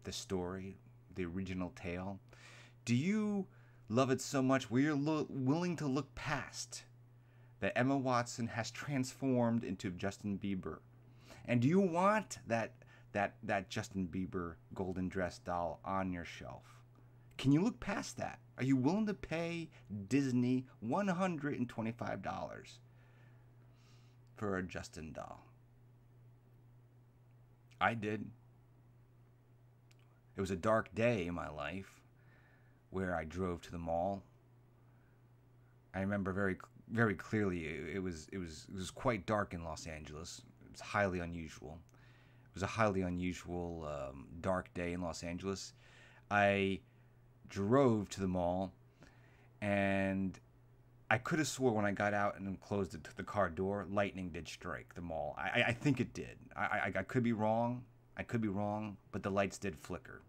the story, the original tale. Do you love it so much where you're willing to look past that Emma Watson has transformed into Justin Bieber? And do you want that Justin Bieber golden dress doll on your shelf? Can you look past that? Are you willing to pay Disney $125 for a Justin doll? I did. It was a dark day in my life where I drove to the mall. I remember very, very clearly it was quite dark in Los Angeles. It was highly unusual. It was a highly unusual dark day in Los Angeles. I drove to the mall, and I could have swore when I got out and closed the car door, lightning did strike the mall. I think it did. I could be wrong. I could be wrong, but the lights did flicker.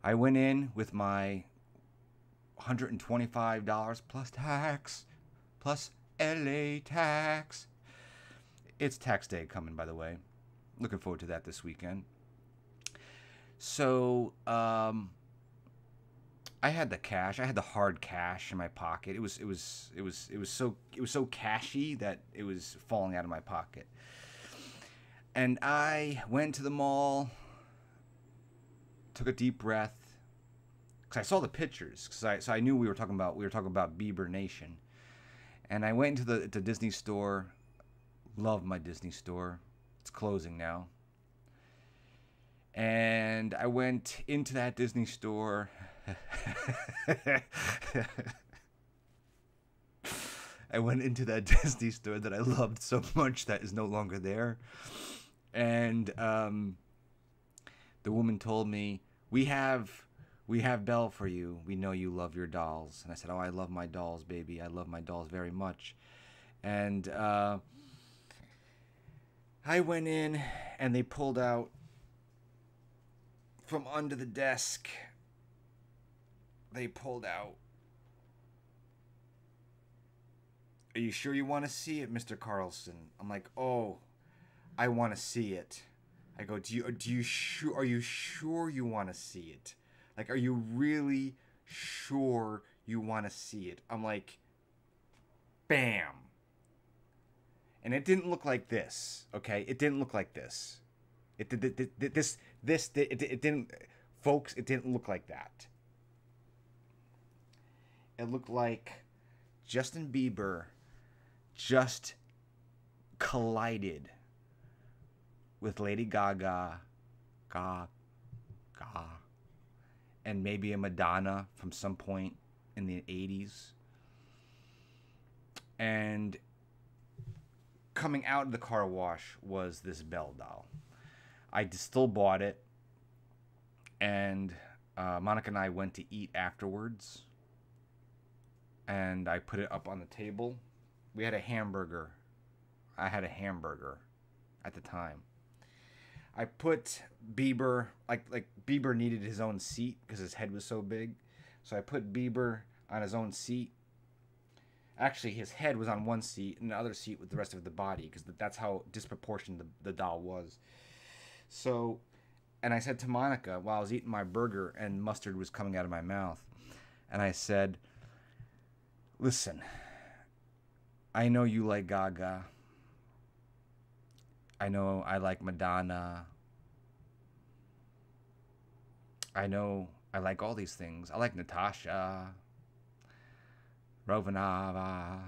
I went in with my $125 plus tax, plus LA tax. It's tax day coming, by the way. Looking forward to that this weekend. So, I had the cash. I had the hard cash in my pocket. It was so cashy that it was falling out of my pocket. And I went to the mall, took a deep breath, because I saw the pictures, so I knew we were talking about Bieber Nation. And I went into the Disney store. Love my Disney store. It's closing now. And I went into that Disney store I went into that Disney store that I loved so much that is no longer there. And the woman told me, we have Belle for you. We know you love your dolls. And I said, oh, I love my dolls, baby. I love my dolls very much. And I went in, and they pulled out from under the desk. They pulled out. Are you sure you want to see it, Mr. Carlson? I'm like, oh, I want to see it. I go, are you sure you want to see it? Like, are you really sure you want to see it? I'm like, bam. And it didn't look like this, okay? It didn't look like this. It didn't, folks, it didn't look like that. It looked like Justin Bieber just collided with Lady Gaga, and maybe a Madonna from some point in the 80s. And coming out of the car wash was this Belle doll. I still bought it, and Monica and I went to eat afterwards, and I put it up on the table. We had a hamburger. I had a hamburger at the time. I put Bieber, like Bieber needed his own seat because his head was so big. So I put Bieber on his own seat. Actually, his head was on one seat and the other seat with the rest of the body, because that's how disproportionate the doll was. So, and I said to Monica while I was eating my burger and mustard was coming out of my mouth, and I said, listen, I know you like Gaga. I know I like Madonna. I know I like all these things. I like Natasha, Rovanova,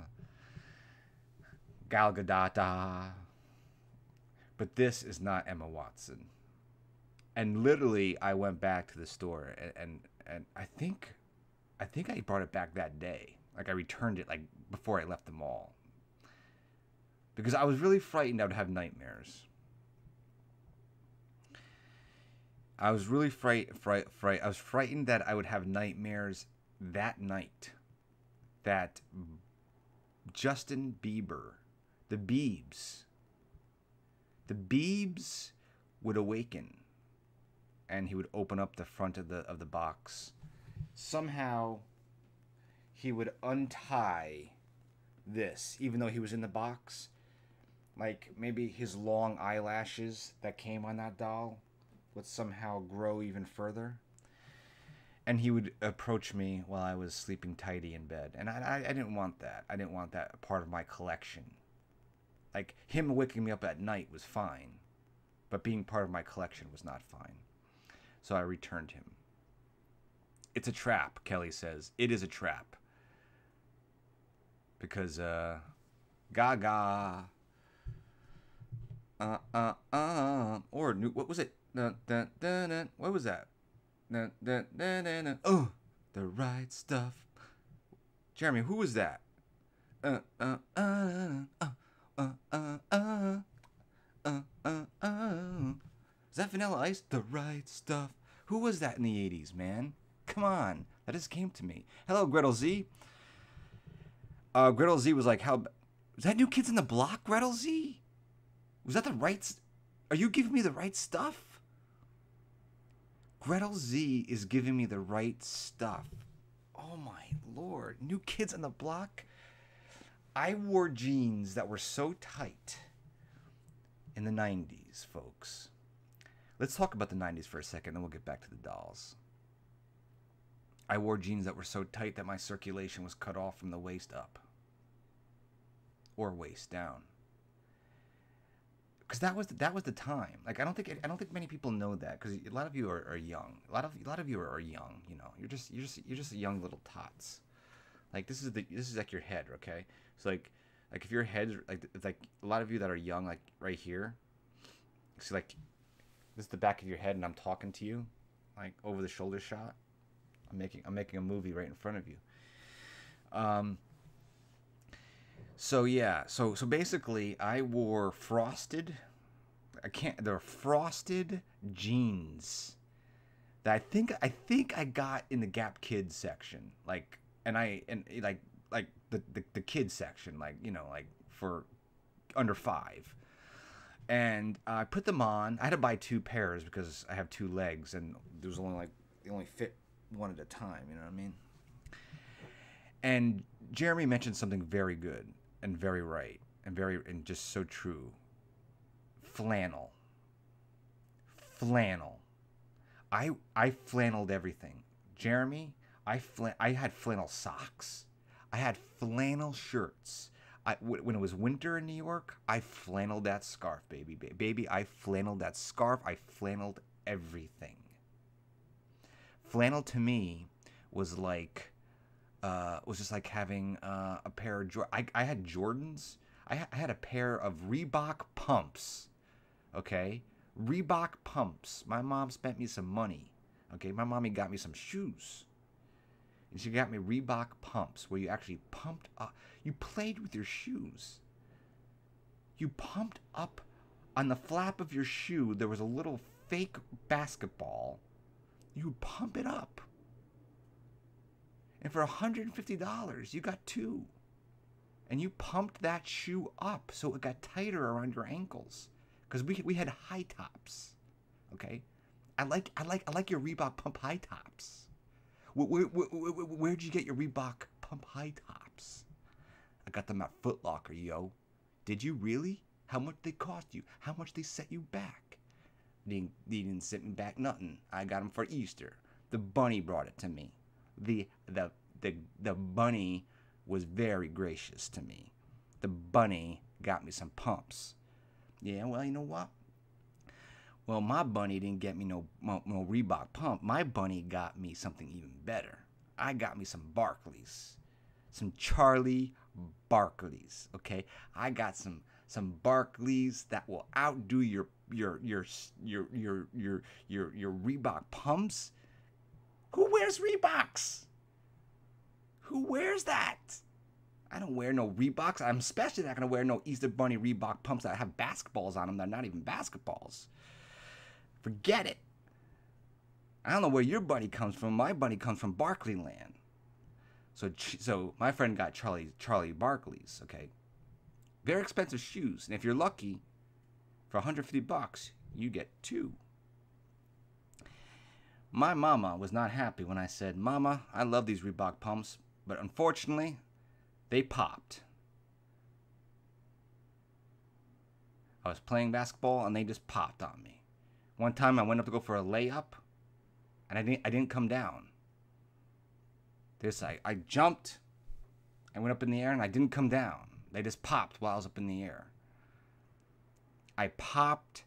Gal Gadot. But this is not Emma Watson. And literally, I went back to the store, and I think I brought it back that day. Like, I returned it like before I left the mall. Because I was really frightened I would have nightmares. I was really I was frightened that I would have nightmares that night. That Justin Bieber, the Biebs would awaken, and he would open up the front of the box. Somehow, he would untie this, even though he was in the box. Like, maybe his long eyelashes that came on that doll would somehow grow even further. And he would approach me while I was sleeping tidy in bed. And I didn't want that. I didn't want that part of my collection. Like, him waking me up at night was fine. But being part of my collection was not fine. So I returned him. It's a trap, Kelly says. It is a trap. Because, Gaga... Or what was it? What was that? Oh, the right stuff. Jeremy, who was that? Is that Vanilla Ice? The right stuff. Who was that in the 80s, man? Come on, that just came to me. Hello, Gretel Z. Gretel Z was like, "How? Was that New Kids on the Block, Gretel Z? Was that the right? Are you giving me the right stuff?" Gretel Z is giving me the right stuff. Oh my lord. New Kids on the Block? I wore jeans that were so tight in the 90s, folks. Let's talk about the 90s for a second, then we'll get back to the dolls. I wore jeans that were so tight that my circulation was cut off from the waist up. Or waist down. Because that was the time. Like, I don't think many people know that, because a lot of you are young. A lot of you are young. You know, you're just young little tots. Like, this is like your head, okay? So like if your head's like a lot of you that are young, like right here. See, like, this is the back of your head, and I'm talking to you, like over the shoulder shot. I'm making a movie right in front of you. So yeah, so basically, I wore frosted. I can't. They're frosted jeans that I think I got in the Gap Kids section, like, and like the kids section, like, like for under five. And I put them on. I had to buy two pairs because I have two legs, and there was only like they only fit one at a time. You know what I mean? And Jeremy mentioned something very good and very right and just so true. Flannel. Flannel. I flanneled everything. Jeremy, I had flannel socks. I had flannel shirts. When it was winter in New York, I flanneled that scarf, baby. Baby, I flanneled that scarf. I flanneled everything. Flannel to me was like was just like having a pair of I had Jordans. I had a pair of Reebok pumps. Okay, Reebok pumps. My mom spent me some money. Okay, my mommy got me some shoes, and she got me Reebok pumps, where you actually pumped up. You played with your shoes. You pumped up on the flap of your shoe. There was a little fake basketball. You would pump it up. And for $150, you got two. And you pumped that shoe up so it got tighter around your ankles. Because we had high tops. Okay? I like your Reebok pump high tops. Where'd you get your Reebok pump high tops? I got them at Foot Locker, yo. Did you really? How much they cost you? How much they set you back? They didn't set me back nothing. I got them for Easter. The bunny brought it to me. The bunny was very gracious to me. The bunny got me some pumps. Yeah, well, you know what? Well, my bunny didn't get me no Reebok pump. My bunny got me something even better. I got me some Barkleys. Some Charlie Barkleys, okay? I got some Barkleys that will outdo your Reebok pumps. Who wears Reeboks? Who wears that? I don't wear no Reeboks. I'm especially not going to wear no Easter Bunny Reebok pumps that have basketballs on them that are not even basketballs. Forget it. I don't know where your bunny comes from. My bunny comes from Barkleyland. So my friend got Charlie Barkley's, okay? Very expensive shoes. And if you're lucky, for $150, you get two. My mama was not happy when I said, Mama, I love these Reebok pumps, but unfortunately, they popped. I was playing basketball and they just popped on me. One time I went up to go for a layup and I didn't come down. I jumped, I went up in the air and I didn't come down. They just popped while I was up in the air. I popped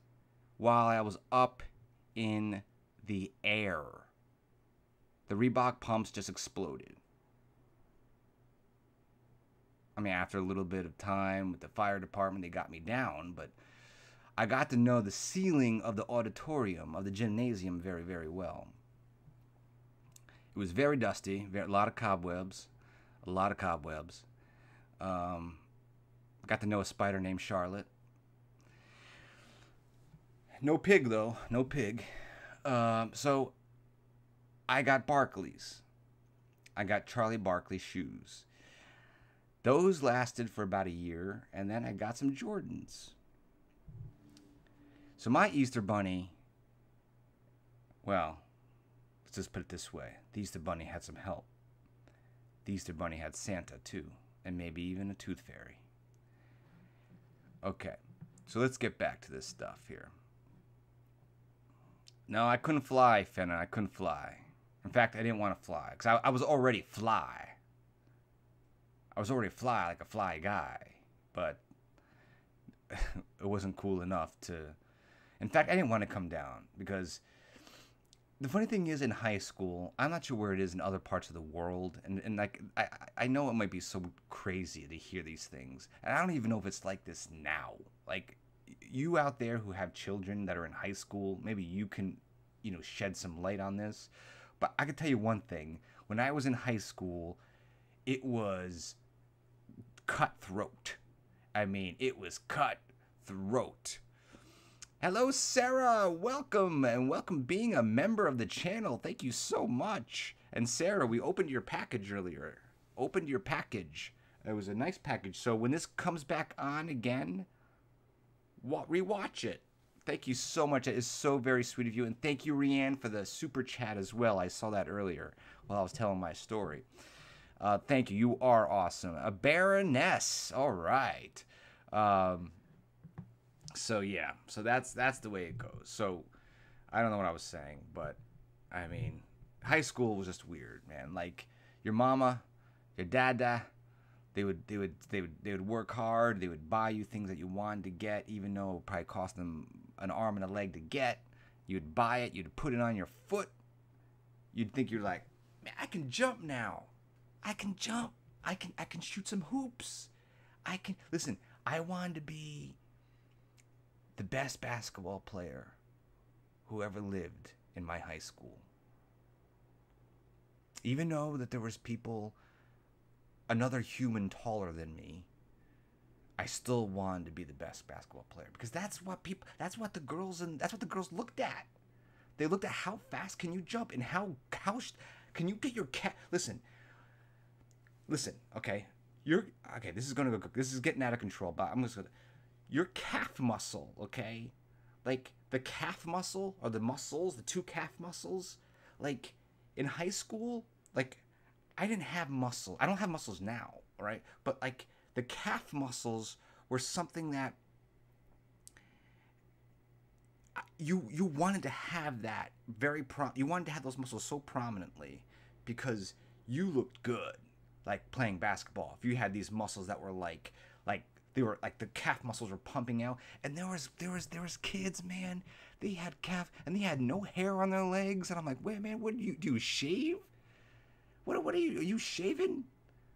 while I was up in the air. The Reebok pumps just exploded. I mean, after a little bit of time with the fire department, they got me down, but I got to know the ceiling of the auditorium, of the gymnasium very, very well. It was very dusty, a lot of cobwebs, I got to know a spider named Charlotte. No pig, though. No pig. So I got Barkleys. I got Charlie Barkley shoes. Those lasted for about a year, and then I got some Jordans. So my Easter Bunny, well, let's just put it this way. The Easter Bunny had some help. The Easter Bunny had Santa, too, and maybe even a tooth fairy. Okay, so let's get back to this stuff here. No, I couldn't fly, Fenna. I couldn't fly. In fact, I didn't want to fly, because I was already fly. I was already fly, like a fly guy, but it wasn't cool enough to... In fact, I didn't want to come down, because the funny thing is, in high school, I'm not sure where it is in other parts of the world, and like, I know it might be so crazy to hear these things, and I don't even know if it's like this now. Like, you out there who have children that are in high school, maybe you can, shed some light on this, but I can tell you one thing. When I was in high school, it was cutthroat. I mean, it was cutthroat. Hello, Sarah. Welcome, and welcome being a member of the channel. Thank you so much. And Sarah, we opened your package earlier. Opened your package. It was a nice package. So when this comes back on again, rewatch it. Thank you so much. It is so very sweet of you. And thank you, Rianne, for the super chat as well. I saw that earlier while I was telling my story. Thank you. You are awesome. A baroness. All right. So yeah. So that's the way it goes. So I don't know what I was saying, but I mean, high school was just weird, man. Like your mama, your dada, they would work hard. They would buy you things that you wanted to get, even though it probably cost them an arm and a leg to get. You'd buy it. You'd put it on your foot. You'd think you're like, man, I can jump now. I can jump. I can shoot some hoops. Listen. I wanted to be the best basketball player who ever lived in my high school. Even though that there was people, another human taller than me, I still wanted to be the best basketball player because that's what the girls looked at. They looked at how fast can you jump and how can you get your cat. Listen, okay. This is getting out of control, but your calf muscle, okay? Like the calf muscle or the muscles, the two calf muscles, like in high school, like I didn't have muscle. I don't have muscles now, right? But like the calf muscles were something that you wanted to have that you wanted to have those muscles so prominently because you looked good, like playing basketball. If you had these muscles that were like they were like the calf muscles were pumping out, and there was kids, man. They had calf and they had no hair on their legs, and I'm like, wait, man, what do you shave? What are you shaving?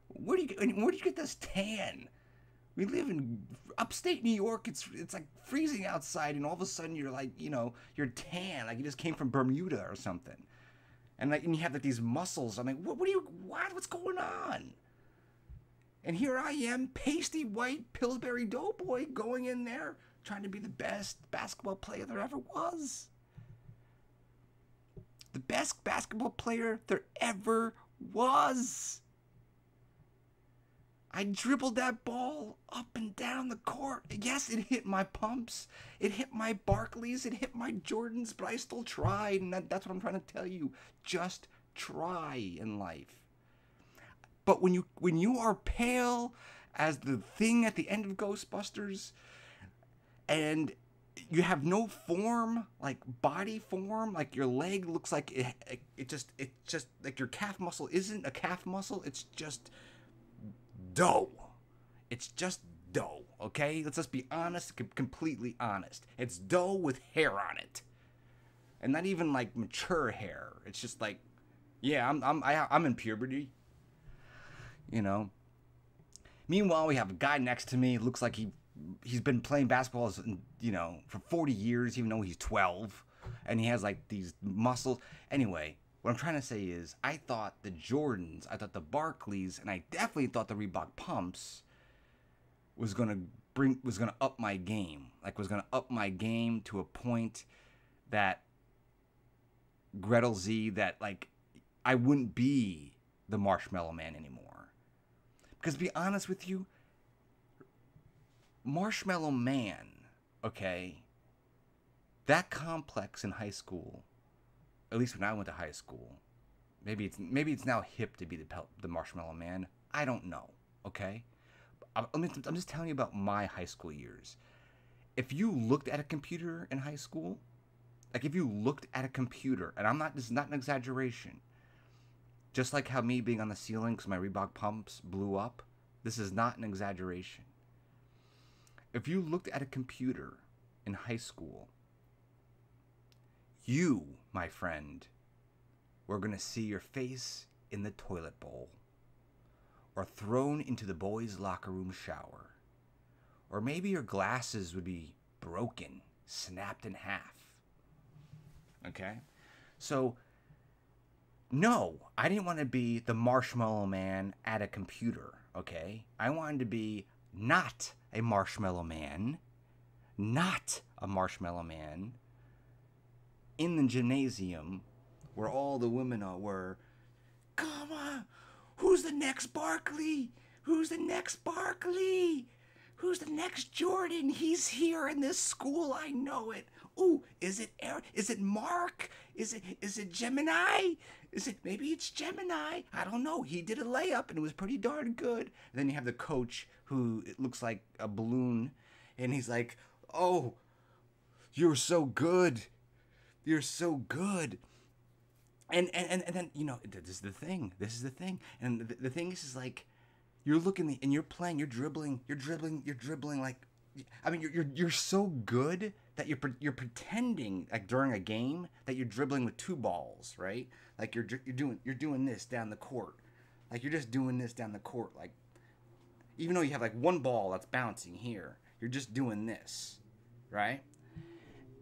Where do you get this tan? We live in upstate New York. It's like freezing outside, and all of a sudden you're like, you're tan, like you just came from Bermuda or something. And you have like these muscles. I'm like, what's going on? And here I am, pasty white Pillsbury Doughboy, going in there trying to be the best basketball player there ever was. The best basketball player there ever was. I dribbled that ball up and down the court. Yes, it hit my pumps. It hit my Barclays. It hit my Jordans, but I still tried. And that's what I'm trying to tell you. Just try in life. But when you are pale as the thing at the end of Ghostbusters, and you have no form, like body form, like your leg looks like it just like your calf muscle isn't a calf muscle. It's just dough. It's just dough, okay? Let's just be honest, completely honest. It's dough with hair on it. And not even like mature hair. It's just like, yeah, I'm in puberty. Meanwhile, we have a guy next to me. Looks like he's been playing basketball, for 40 years, even though he's 12, and he has like these muscles. Anyway, what I'm trying to say is, I thought the Jordans, I thought the Barclays, and I definitely thought the Reebok pumps was gonna up my game. Like was gonna up my game to a point that Gretel Z, that like I wouldn't be the Marshmallow Man anymore. Because to be honest with you, Marshmallow Man, okay, that complex in high school, at least when I went to high school, maybe it's now hip to be the Marshmallow Man. I don't know, okay? I'm just telling you about my high school years. If you looked at a computer in high school, like if you looked at a computer, and this is not an exaggeration, just like how me being on the ceiling because my Reebok pumps blew up, this is not an exaggeration. If you looked at a computer in high school, you, my friend, were going to see your face in the toilet bowl, or thrown into the boys' locker room shower, or maybe your glasses would be broken, snapped in half. Okay? So No, I didn't want to be the marshmallow man at a computer, okay? I wanted to be not a marshmallow man, not a marshmallow man in the gymnasium where all the women were, come on, who's the next Barkley? Who's the next Barkley? Who's the next Jordan? He's here in this school. I know it. Ooh, is it Eric? Is it Mark? Is it Gemini? Is it maybe it's Gemini? I don't know. He did a layup and it was pretty darn good. And then you have the coach who it looks like a balloon, and he's like, "Oh, you're so good. You're so good." And then this is the thing. This is the thing. And the thing is like, you're looking and you're playing, you're dribbling like, I mean, you're so good that you're pretending like during a game that you're dribbling with two balls, right? Like you're doing this down the court, like you're just doing this down the court, like even though you have like one ball that's bouncing here, you're just doing this, right?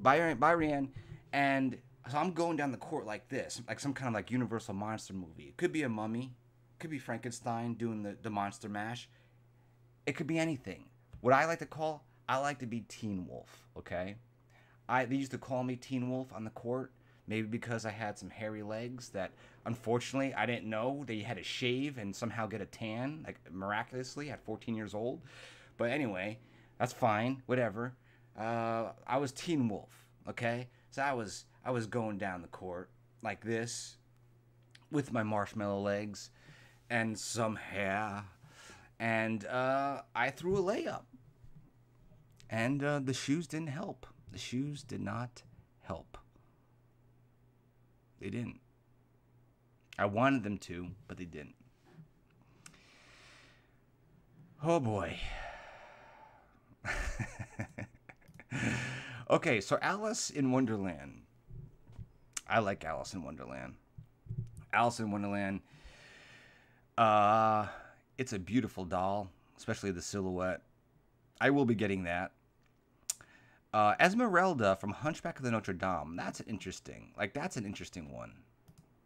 By Rianne, and so I'm going down the court like this, like some kind of like Universal monster movie. It could be a mummy. Could be Frankenstein doing the monster mash. It could be anything. What I like to be Teen Wolf, okay? They used to call me Teen Wolf on the court, maybe because I had some hairy legs that, unfortunately, I didn't know that you had to shave and somehow get a tan, like miraculously at 14 years old. But anyway, that's fine, whatever. I was Teen Wolf, okay? So I was going down the court like this with my marshmallow legs and some hair, and I threw a layup, and the shoes didn't help. The shoes did not help. They didn't. I wanted them to, but they didn't. Oh boy. Okay, so Alice in Wonderland. I like Alice in Wonderland. Alice in Wonderland. It's a beautiful doll, especially the silhouette. I will be getting that. Esmeralda from Hunchback of the Notre Dame. That's an interesting one.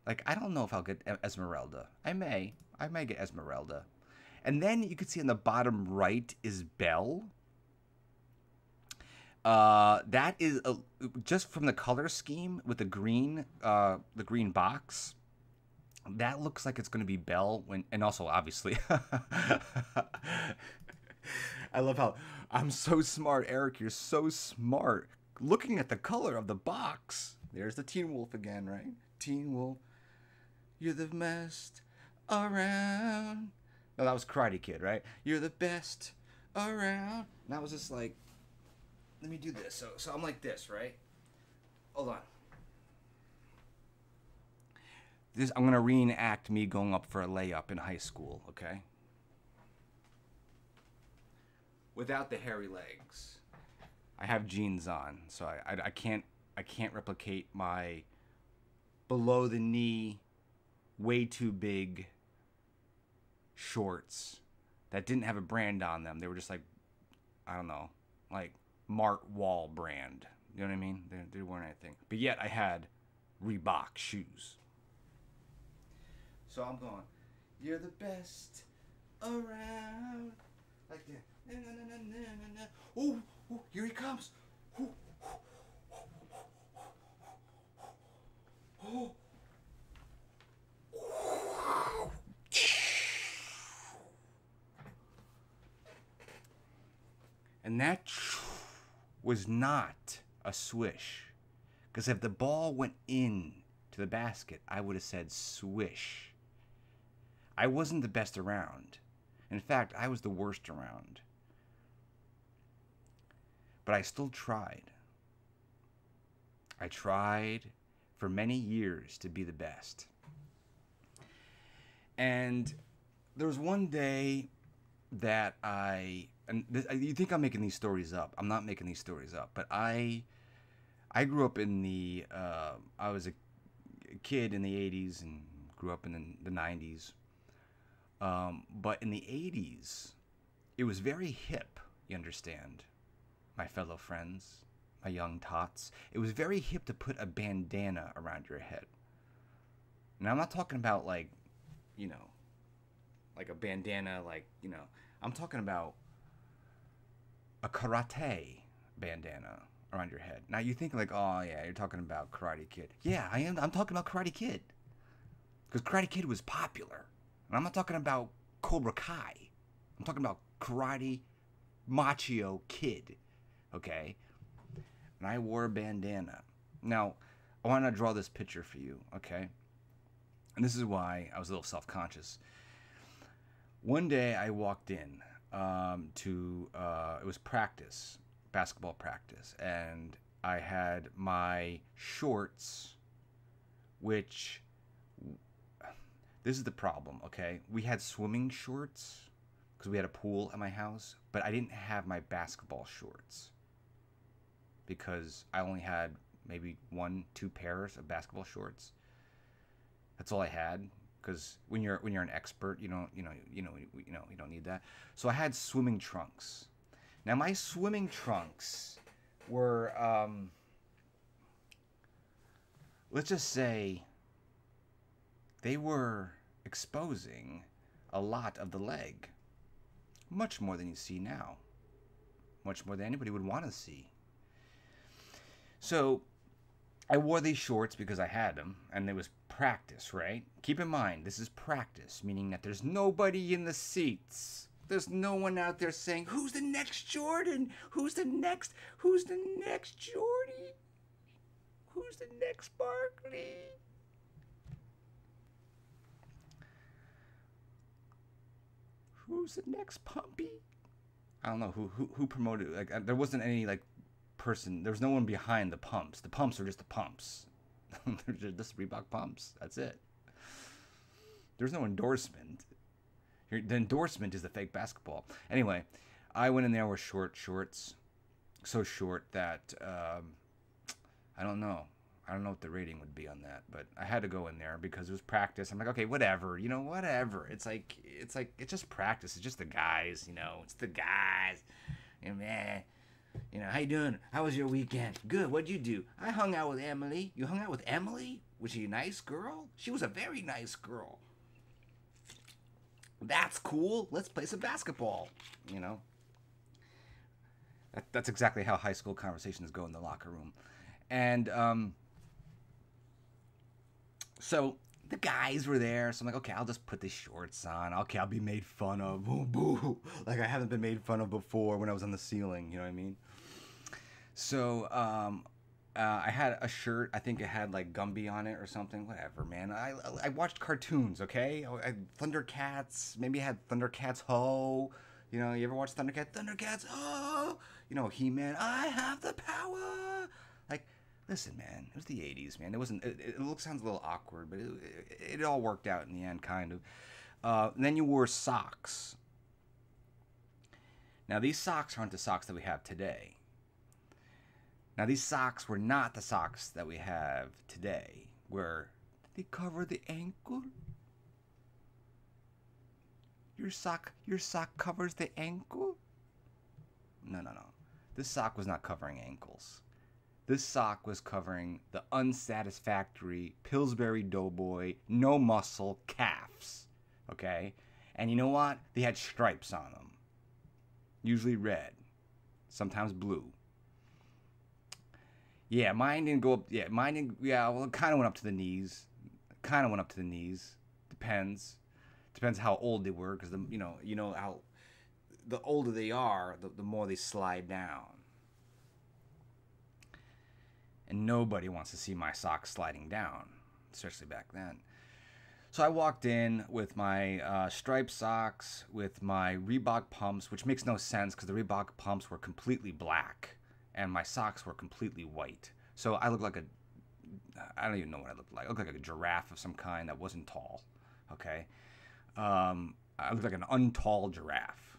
Like, I don't know if I'll get Esmeralda. I may get Esmeralda. And then you can see on the bottom right is Belle. That is just from the color scheme with the green box. That looks like it's going to be Belle and also obviously I love how I'm so smart, Eric. You're so smart. Looking at the color of the box. There's the Teen Wolf again, right? Teen Wolf, you're the best around. No, that was Karate Kid, right? You're the best around. And I was just like, let me do this. So I'm like this, right? Hold on. I'm going to reenact me going up for a layup in high school, okay? Without the hairy legs. I have jeans on, so I can't replicate my below the knee, way too big shorts that didn't have a brand on them. They were just like, I don't know, like Mart Wall brand. You know what I mean? They weren't anything. But yet I had Reebok shoes. So I'm going, you're the best around. Like that. Na, na, na, na, na, na. Oh, here he comes. Ooh. Oh. And that was not a swish. Because if the ball went in to the basket, I would have said swish. I wasn't the best around. In fact, I was the worst around. But I still tried. I tried for many years to be the best. And there was one day that you think I'm making these stories up. I'm not making these stories up. But I grew up in I was a kid in the 80s and grew up in the 90s. But in the 80s, it was very hip, you understand, my fellow friends, my young tots. It was very hip to put a bandana around your head. And I'm not talking about like, you know, like a bandana, like, you know, I'm talking about a karate bandana around your head. Now you think like, oh yeah, you're talking about Karate Kid. Yeah, I am. I'm talking about Karate Kid. Because Karate Kid was popular. And I'm not talking about Cobra Kai. I'm talking about Karate Macho Kid. Okay? And I wore a bandana. Now, I want to draw this picture for you, okay? And this is why I was a little self-conscious. One day I walked in it was practice, basketball practice, and I had my shorts, which, this is the problem, okay? We had swimming shorts because we had a pool at my house, but I didn't have my basketball shorts because I only had maybe 1-2 pairs of basketball shorts. That's all I had. Because when you're an expert, you don't need that. So I had swimming trunks. Now my swimming trunks were, let's just say, they were exposing a lot of the leg, much more than you see now, much more than anybody would want to see. So I wore these shorts because I had them, and it was practice, right? Keep in mind, this is practice, meaning that there's nobody in the seats. There's no one out there saying, who's the next Jordan? Who's the next Jordy? Who's the next Barkley? Who's the next Pumpy? I don't know who promoted, like, there wasn't any, like, person, there was no one behind the pumps. The pumps are just the pumps. They're just Reebok pumps. That's it. There's no endorsement. The endorsement is the fake basketball. Anyway, I went in there with shorts, so short that I don't know what the rating would be on that, but I had to go in there because it was practice. I'm like, okay, whatever, whatever. It's just practice. It's just the guys, it's the guys. Man. How you doing? How was your weekend? Good. What'd you do? I hung out with Emily. You hung out with Emily? Was she a nice girl? She was a very nice girl. That's cool. Let's play some basketball. That's exactly how high school conversations go in the locker room. And so the guys were there, so I'm like, okay, I'll just put the shorts on. Okay, I'll be made fun of. Boo, boo. Like I haven't been made fun of before when I was on the ceiling, you know what I mean? So I had a shirt, I think it had like Gumby on it or something, whatever, man. I watched cartoons, okay? Thundercats, maybe I had Thundercats Ho. You ever watch Thundercats? Thundercats Ho! He-Man, I have the power! Like, listen, man, it was the 80s, man. It wasn't. It sounds a little awkward, but it all worked out in the end, kind of. And then you wore socks. Now, these socks aren't the socks that we have today. Now, these socks were not the socks that we have today, where they cover the ankle. Your sock covers the ankle? No. This sock was not covering ankles. This sock was covering the unsatisfactory Pillsbury Doughboy, no muscle calves. Okay? And you know what? They had stripes on them. Usually red. Sometimes blue. Yeah, mine didn't go up. Yeah, mine didn't. Yeah, well, it kind of went up to the knees. Depends. Depends how old they were, because how the older they are, the more they slide down. And nobody wants to see my socks sliding down, especially back then. So I walked in with my striped socks, with my Reebok pumps, which makes no sense because the Reebok pumps were completely black and my socks were completely white. So I looked like I don't even know what I looked like. I looked like a giraffe of some kind that wasn't tall, okay? I looked like an untall giraffe.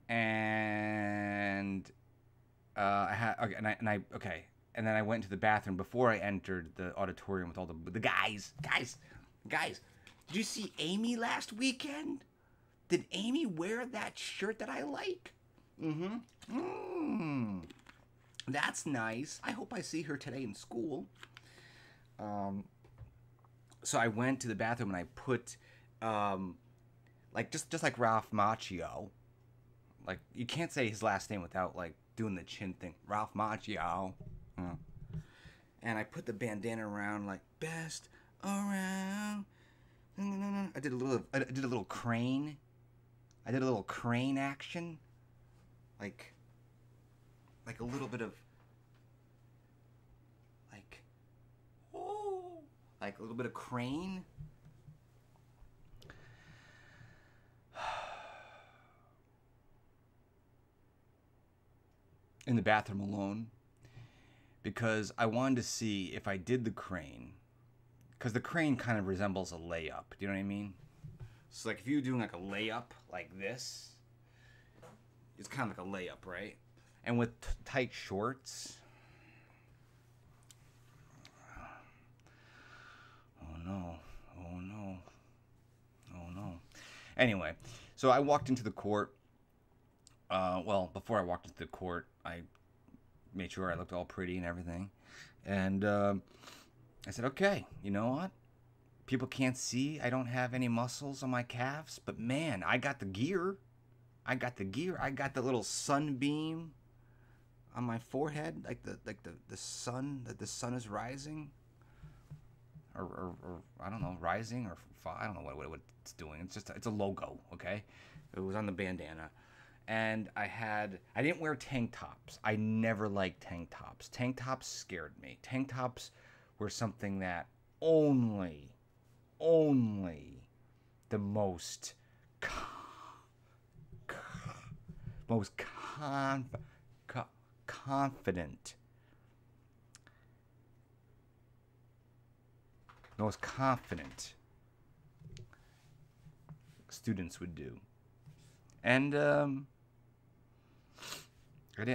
And I had and then I went to the bathroom before I entered the auditorium with all the guys. Guys, did you see Amy last weekend? Did Amy wear that shirt that I like? That's nice. I hope I see her today in school. So I went to the bathroom and I put, like just like Ralph Macchio. Like you can't say his last name without like doing the chin thing. Ralph Macchio. And I put the bandana around like best around. I did a little crane. I did a little crane action. Like a little bit of like, oh, like a little bit of crane. In the bathroom alone, because I wanted to see if I did the crane, because the crane kind of resembles a layup. Do you know what I mean? So like if you're doing like a layup like this, it's kind of like a layup, right? And with tight shorts. Oh no. Oh no. Oh no. Anyway, so I walked into the court. Well, before I walked into the court, I made sure I looked all pretty and everything. And I said, okay, you know what? People can't see. I don't have any muscles on my calves. But man, I got the gear. I got the gear. I got the little sunbeam on my forehead, like the sun, that the sun is rising. Or I don't know, rising or I don't know what it's doing. It's a logo, okay? It was on the bandana. And I didn't wear tank tops. I never liked tank tops. Tank tops scared me. Tank tops were something that only the most confident, students would do. And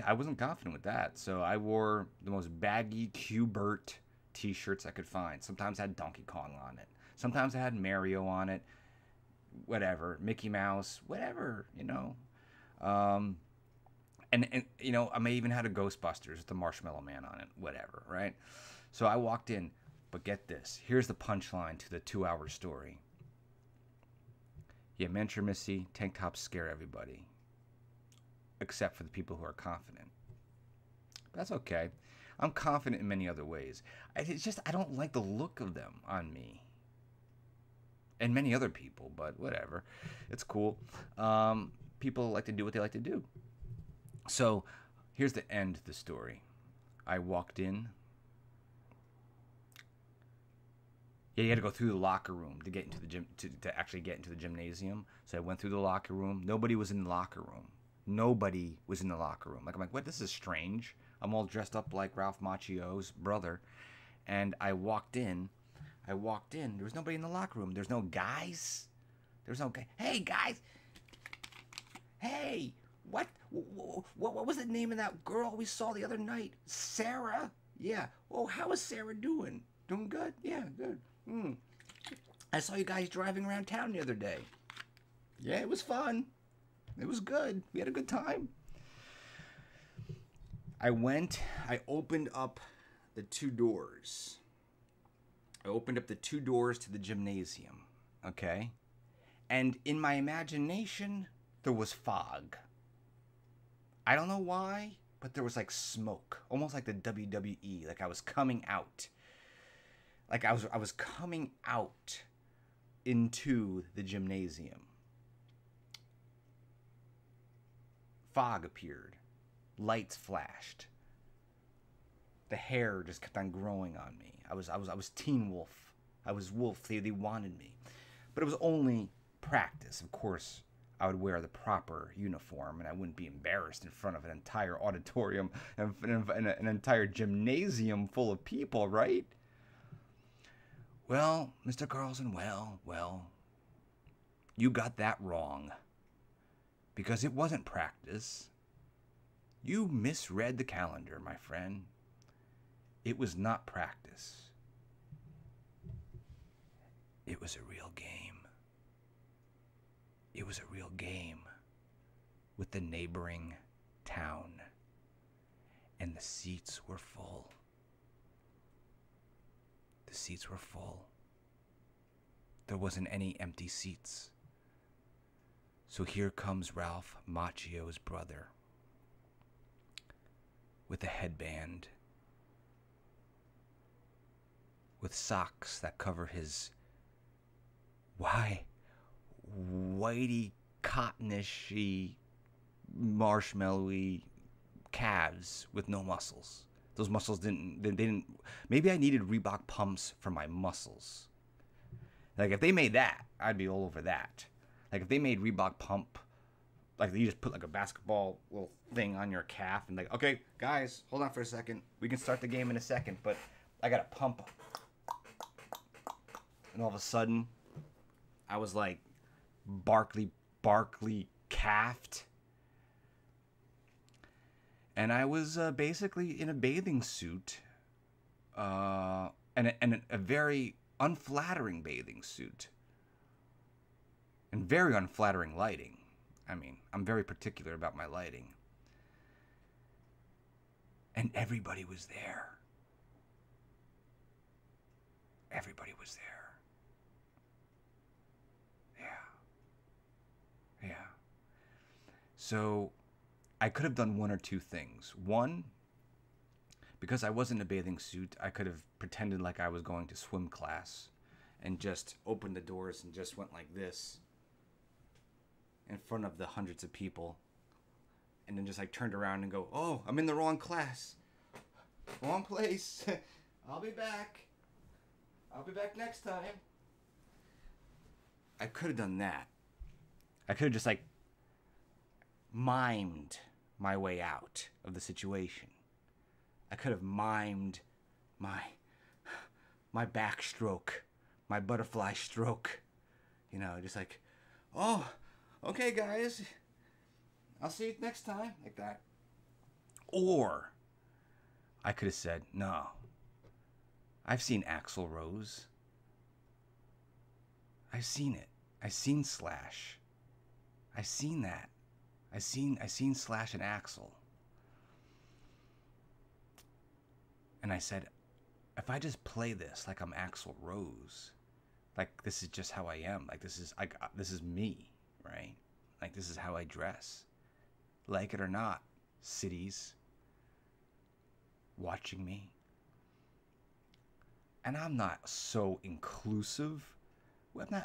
I wasn't confident with that, so I wore the most baggy Q-Bert t-shirts I could find. Sometimes I had Donkey Kong on it. Sometimes I had Mario on it. Whatever, Mickey Mouse, whatever, you know. And you know, I may even had a Ghostbusters with the Marshmallow Man on it. Whatever, right? So I walked in, but get this. Here's the punchline to the 2-hour story. Yeah, Mentor Missy, tank tops scare everybody. Except for the people who are confident. But that's okay. I'm confident in many other ways. It's just I don't like the look of them on me. And many other people, but whatever. It's cool. People like to do what they like to do. So here's the end of the story. I walked in. Yeah, you had to go through the locker room to get into the gym, to actually get into the gymnasium. So I went through the locker room. Nobody was in the locker room. Nobody was in the locker room. Like, I'm like, what? This is strange. I'm all dressed up like Ralph Macchio's brother. And I walked in. There was nobody in the locker room. There's no guys. There's no guy. Hey, guys. Hey, what was the name of that girl we saw the other night? Sarah? Yeah. Oh, how is Sarah doing? Doing good? Yeah, good. I saw you guys driving around town the other day. Yeah, it was fun. It was good. We had a good time. I opened up the two doors. I opened up the two doors to the gymnasium, okay? And in my imagination, there was fog. I don't know why, but there was like smoke, almost like the WWE, like I was coming out. Like I was coming out into the gymnasium. Fog appeared. Lights flashed. The hair just kept on growing on me. I was Teen Wolf. I was Wolf. They wanted me. But it was only practice. Of course, I would wear the proper uniform and I wouldn't be embarrassed in front of an entire auditorium and an entire gymnasium full of people, right? Well, Mr. Carlson, well, you got that wrong. Because it wasn't practice. You misread the calendar, my friend. It was not practice. It was a real game. It was a real game with the neighboring town. And the seats were full. The The seats were full. There wasn't any empty seats. So here comes Ralph Macchio's brother with a headband, with socks that cover his whitey, cottonish-y, marshmallowy calves with no muscles. Those muscles didn't. Maybe I needed Reebok pumps for my muscles. Like, if they made that, I'd be all over that. Like, if they made Reebok pump, like, you just put, like, a basketball little thing on your calf and, like, okay, guys, hold on for a second. We can start the game in a second, but I got to pump. And all of a sudden, I was, like, Barkley calfed. And I was basically in a bathing suit, and a very unflattering bathing suit, and very unflattering lighting. I mean, I'm very particular about my lighting. And everybody was there. Everybody was there. Yeah. So I could have done one or two things. One, because I wasn't in a bathing suit, I could have pretended like I was going to swim class and just opened the doors and just went like this in front of the hundreds of people, and then just like turned around and go, oh, I'm in the wrong class. Wrong place. I'll be back. I'll be back next time. I could have done that. I could have just like mimed my way out of the situation. I could have mimed my backstroke, my butterfly stroke. You know, just like, oh, okay, guys, I'll see you next time, like that. Or I could have said, no, I've seen Axl Rose. I've seen it. I've seen Slash. I've seen that. I've seen Slash and Axl. And I said, if I just play this like I'm Axl Rose, like this is just how I am. Like this is me, right? Like this is how I dress. Like it or not, cities watching me. And I'm not so inclusive.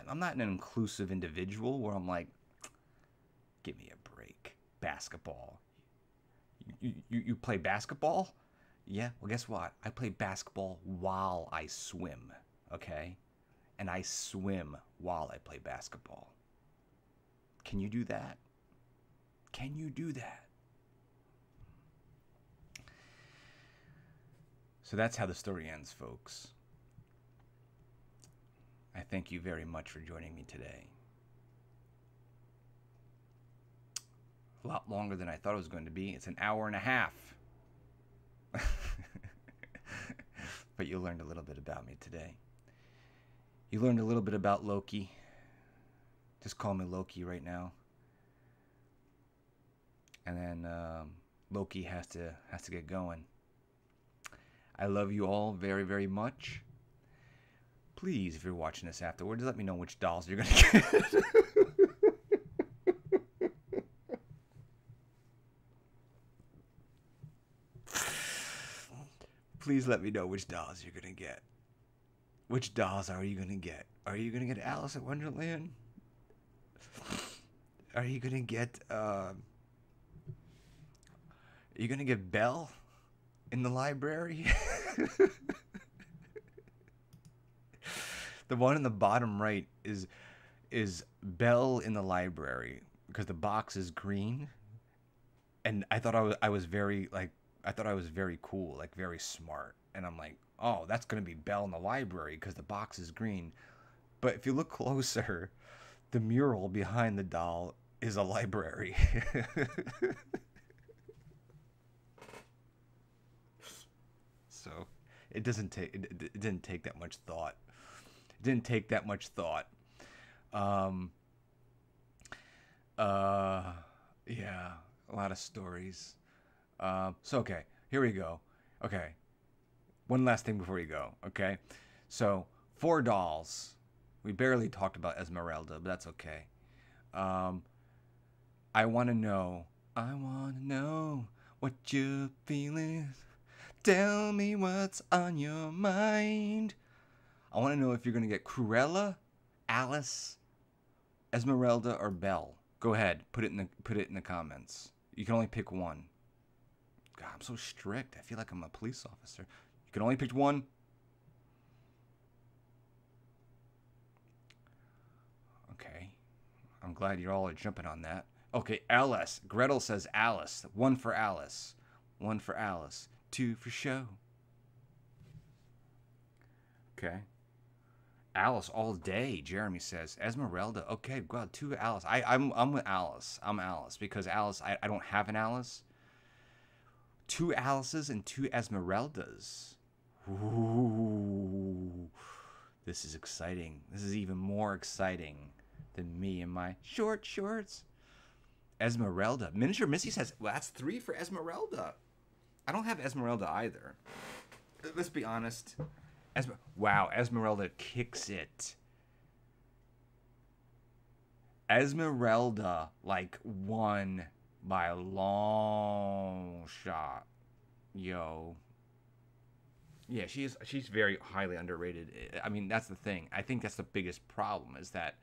I'm not an inclusive individual where I'm like, give me a break. Basketball. You play basketball? Yeah, well, guess what? I play basketball while I swim, okay? And I swim while I play basketball. Can you do that? Can you do that? So that's how the story ends, folks. I thank you very much for joining me today. A lot longer than I thought it was going to be. It's an hour and a half. But you learned a little bit about me today. You learned a little bit about Loki. Just call me Loki right now. And then Loki has to get going. I love you all very, very much. Please, if you're watching this afterwards, let me know which dolls you're gonna get. Please let me know which dolls you're gonna get. Which dolls are you gonna get? Are you gonna get Alice in Wonderland? Are you gonna get are you gonna get Belle in the library? The one in the bottom right is Belle in the library because the box is green, and I thought I was very cool, like very smart, and I'm like, oh, that's gonna be Belle in the library because the box is green. But if you look closer, the mural behind the doll is a library. So it didn't take that much thought. It didn't take that much thought. Yeah, a lot of stories. So okay, here we go. Okay, one last thing before you go. Okay, So 4 dolls. We barely talked about Esmeralda, but that's okay. I want to know. I want to know what you're feeling. Tell me what's on your mind. I want to know if you're going to get Cruella, Alice, Esmeralda, or Belle. Go ahead, put it in the comments. You can only pick one. God, I'm so strict. I feel like I'm a police officer. You can only pick one. Okay. I'm glad you're all jumping on that. Okay, Alice. Gretel says Alice. 1 for Alice. 1 for Alice. 2 for show. Okay. Alice all day, Jeremy says. Esmeralda. Okay, God, 2 Alice. I'm with Alice. I'm Alice because Alice, I don't have an Alice. 2 Alices and 2 Esmeraldas. Ooh. This is exciting. This is even more exciting than me and my short shorts. Esmeralda. Miniature Missy says, well, that's 3 for Esmeralda. I don't have Esmeralda either. Let's be honest. Wow, Esmeralda kicks it. Esmeralda, like, won by a long shot. Yo. Yeah, she's very highly underrated. I mean, that's the thing. I think that's the biggest problem is that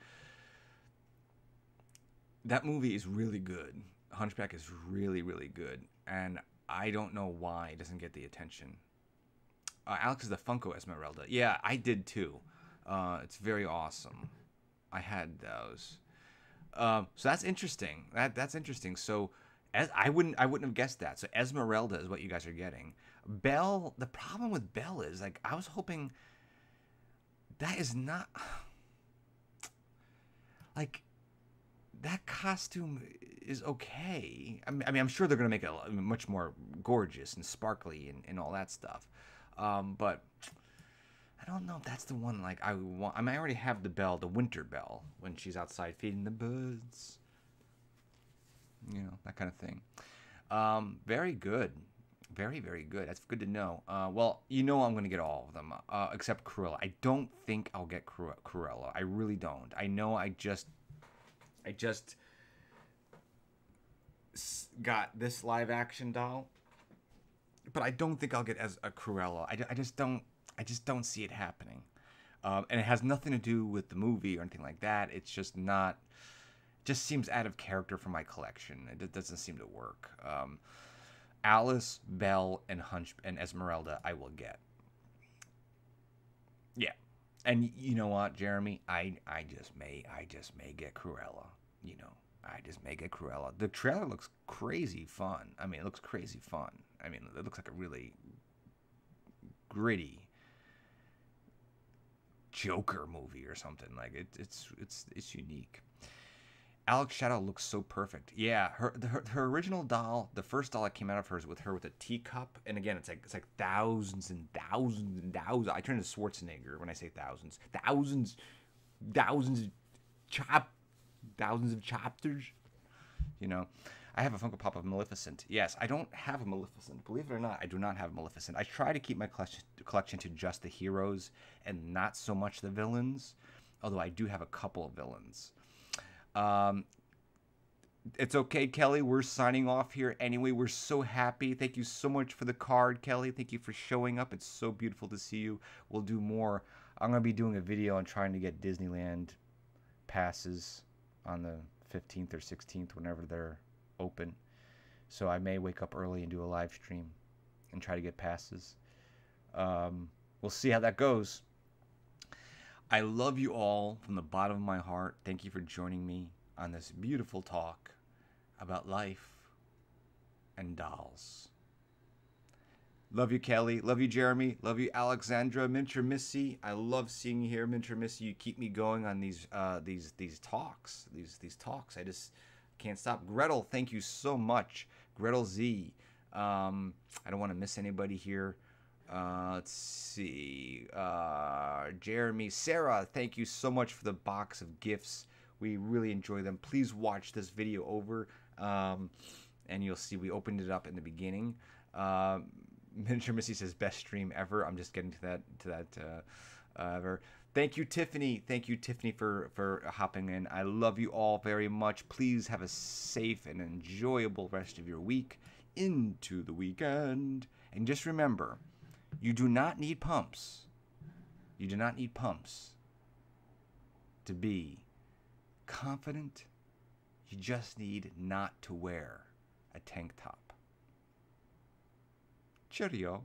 movie is really good. Hunchback is really, really good. And I don't know why it doesn't get the attention. Alex is the Funko Esmeralda. Yeah, I did too. It's very awesome. I had those. So that's interesting. That's interesting. So I wouldn't have guessed that. So Esmeralda is what you guys are getting. Belle. The problem with Belle is like I was hoping that is not like that costume is okay. I mean, I'm sure they're gonna make it much more gorgeous and sparkly and all that stuff. But I don't know if that's the one like I want. I mean, I already have the Belle, the winter Belle, when she's outside feeding the birds. You know, that kind of thing. Very good. Very, very good. That's good to know. Well, you know I'm going to get all of them, except Cruella. I don't think I'll get Cruella. I really don't. I know I just got this live action doll, but I don't think I'll get as a Cruella. I just don't see it happening. And it has nothing to do with the movie or anything like that. It's just not. Just seems out of character for my collection. It doesn't seem to work. Alice, Belle, and Esmeralda, I will get. Yeah, and you know what, Jeremy? I just may get Cruella. You know, I just may get Cruella. The trailer looks crazy fun. I mean, it looks crazy fun. I mean, it looks like a really gritty Joker movie or something. Like it's unique. Alex Shadow looks so perfect. Yeah, her original doll, the first doll that came out of her is with her with a teacup, and again, it's like thousands and thousands and thousands. I turn to Schwarzenegger when I say thousands, thousands of chapters. You know, I have a Funko Pop of Maleficent. Yes, I don't have a Maleficent. Believe it or not, I do not have a Maleficent. I try to keep my collection to just the heroes and not so much the villains, although I do have a couple of villains. It's okay, Kelly. We're signing off here anyway. We're so happy. Thank you so much for the card, Kelly. Thank you for showing up. It's so beautiful to see you. We'll do more. I'm going to be doing a video on trying to get Disneyland passes on the 15th or 16th, whenever they're open. So I may wake up early and do a live stream and try to get passes. We'll see how that goes. I love you all from the bottom of my heart. Thank you for joining me on this beautiful talk about life and dolls. Love you, Kelly. Love you, Jeremy. Love you, Alexandra. Miniature Missy. I love seeing you here, Miniature Missy. You keep me going on these talks. These talks. I just can't stop. Gretel, thank you so much. Gretel Z. I don't want to miss anybody here. Let's see. Jeremy, Sarah, thank you so much for the box of gifts. We really enjoy them. Please watch this video over, and you'll see we opened it up in the beginning. Miniature Missy says best stream ever. I'm just getting to that Thank you, Tiffany. Thank you, Tiffany, for hopping in. I love you all very much. Please have a safe and enjoyable rest of your week into the weekend. And just remember, you do not need pumps. You do not need pumps to be confident. You just need not to wear a tank top. Cheerio.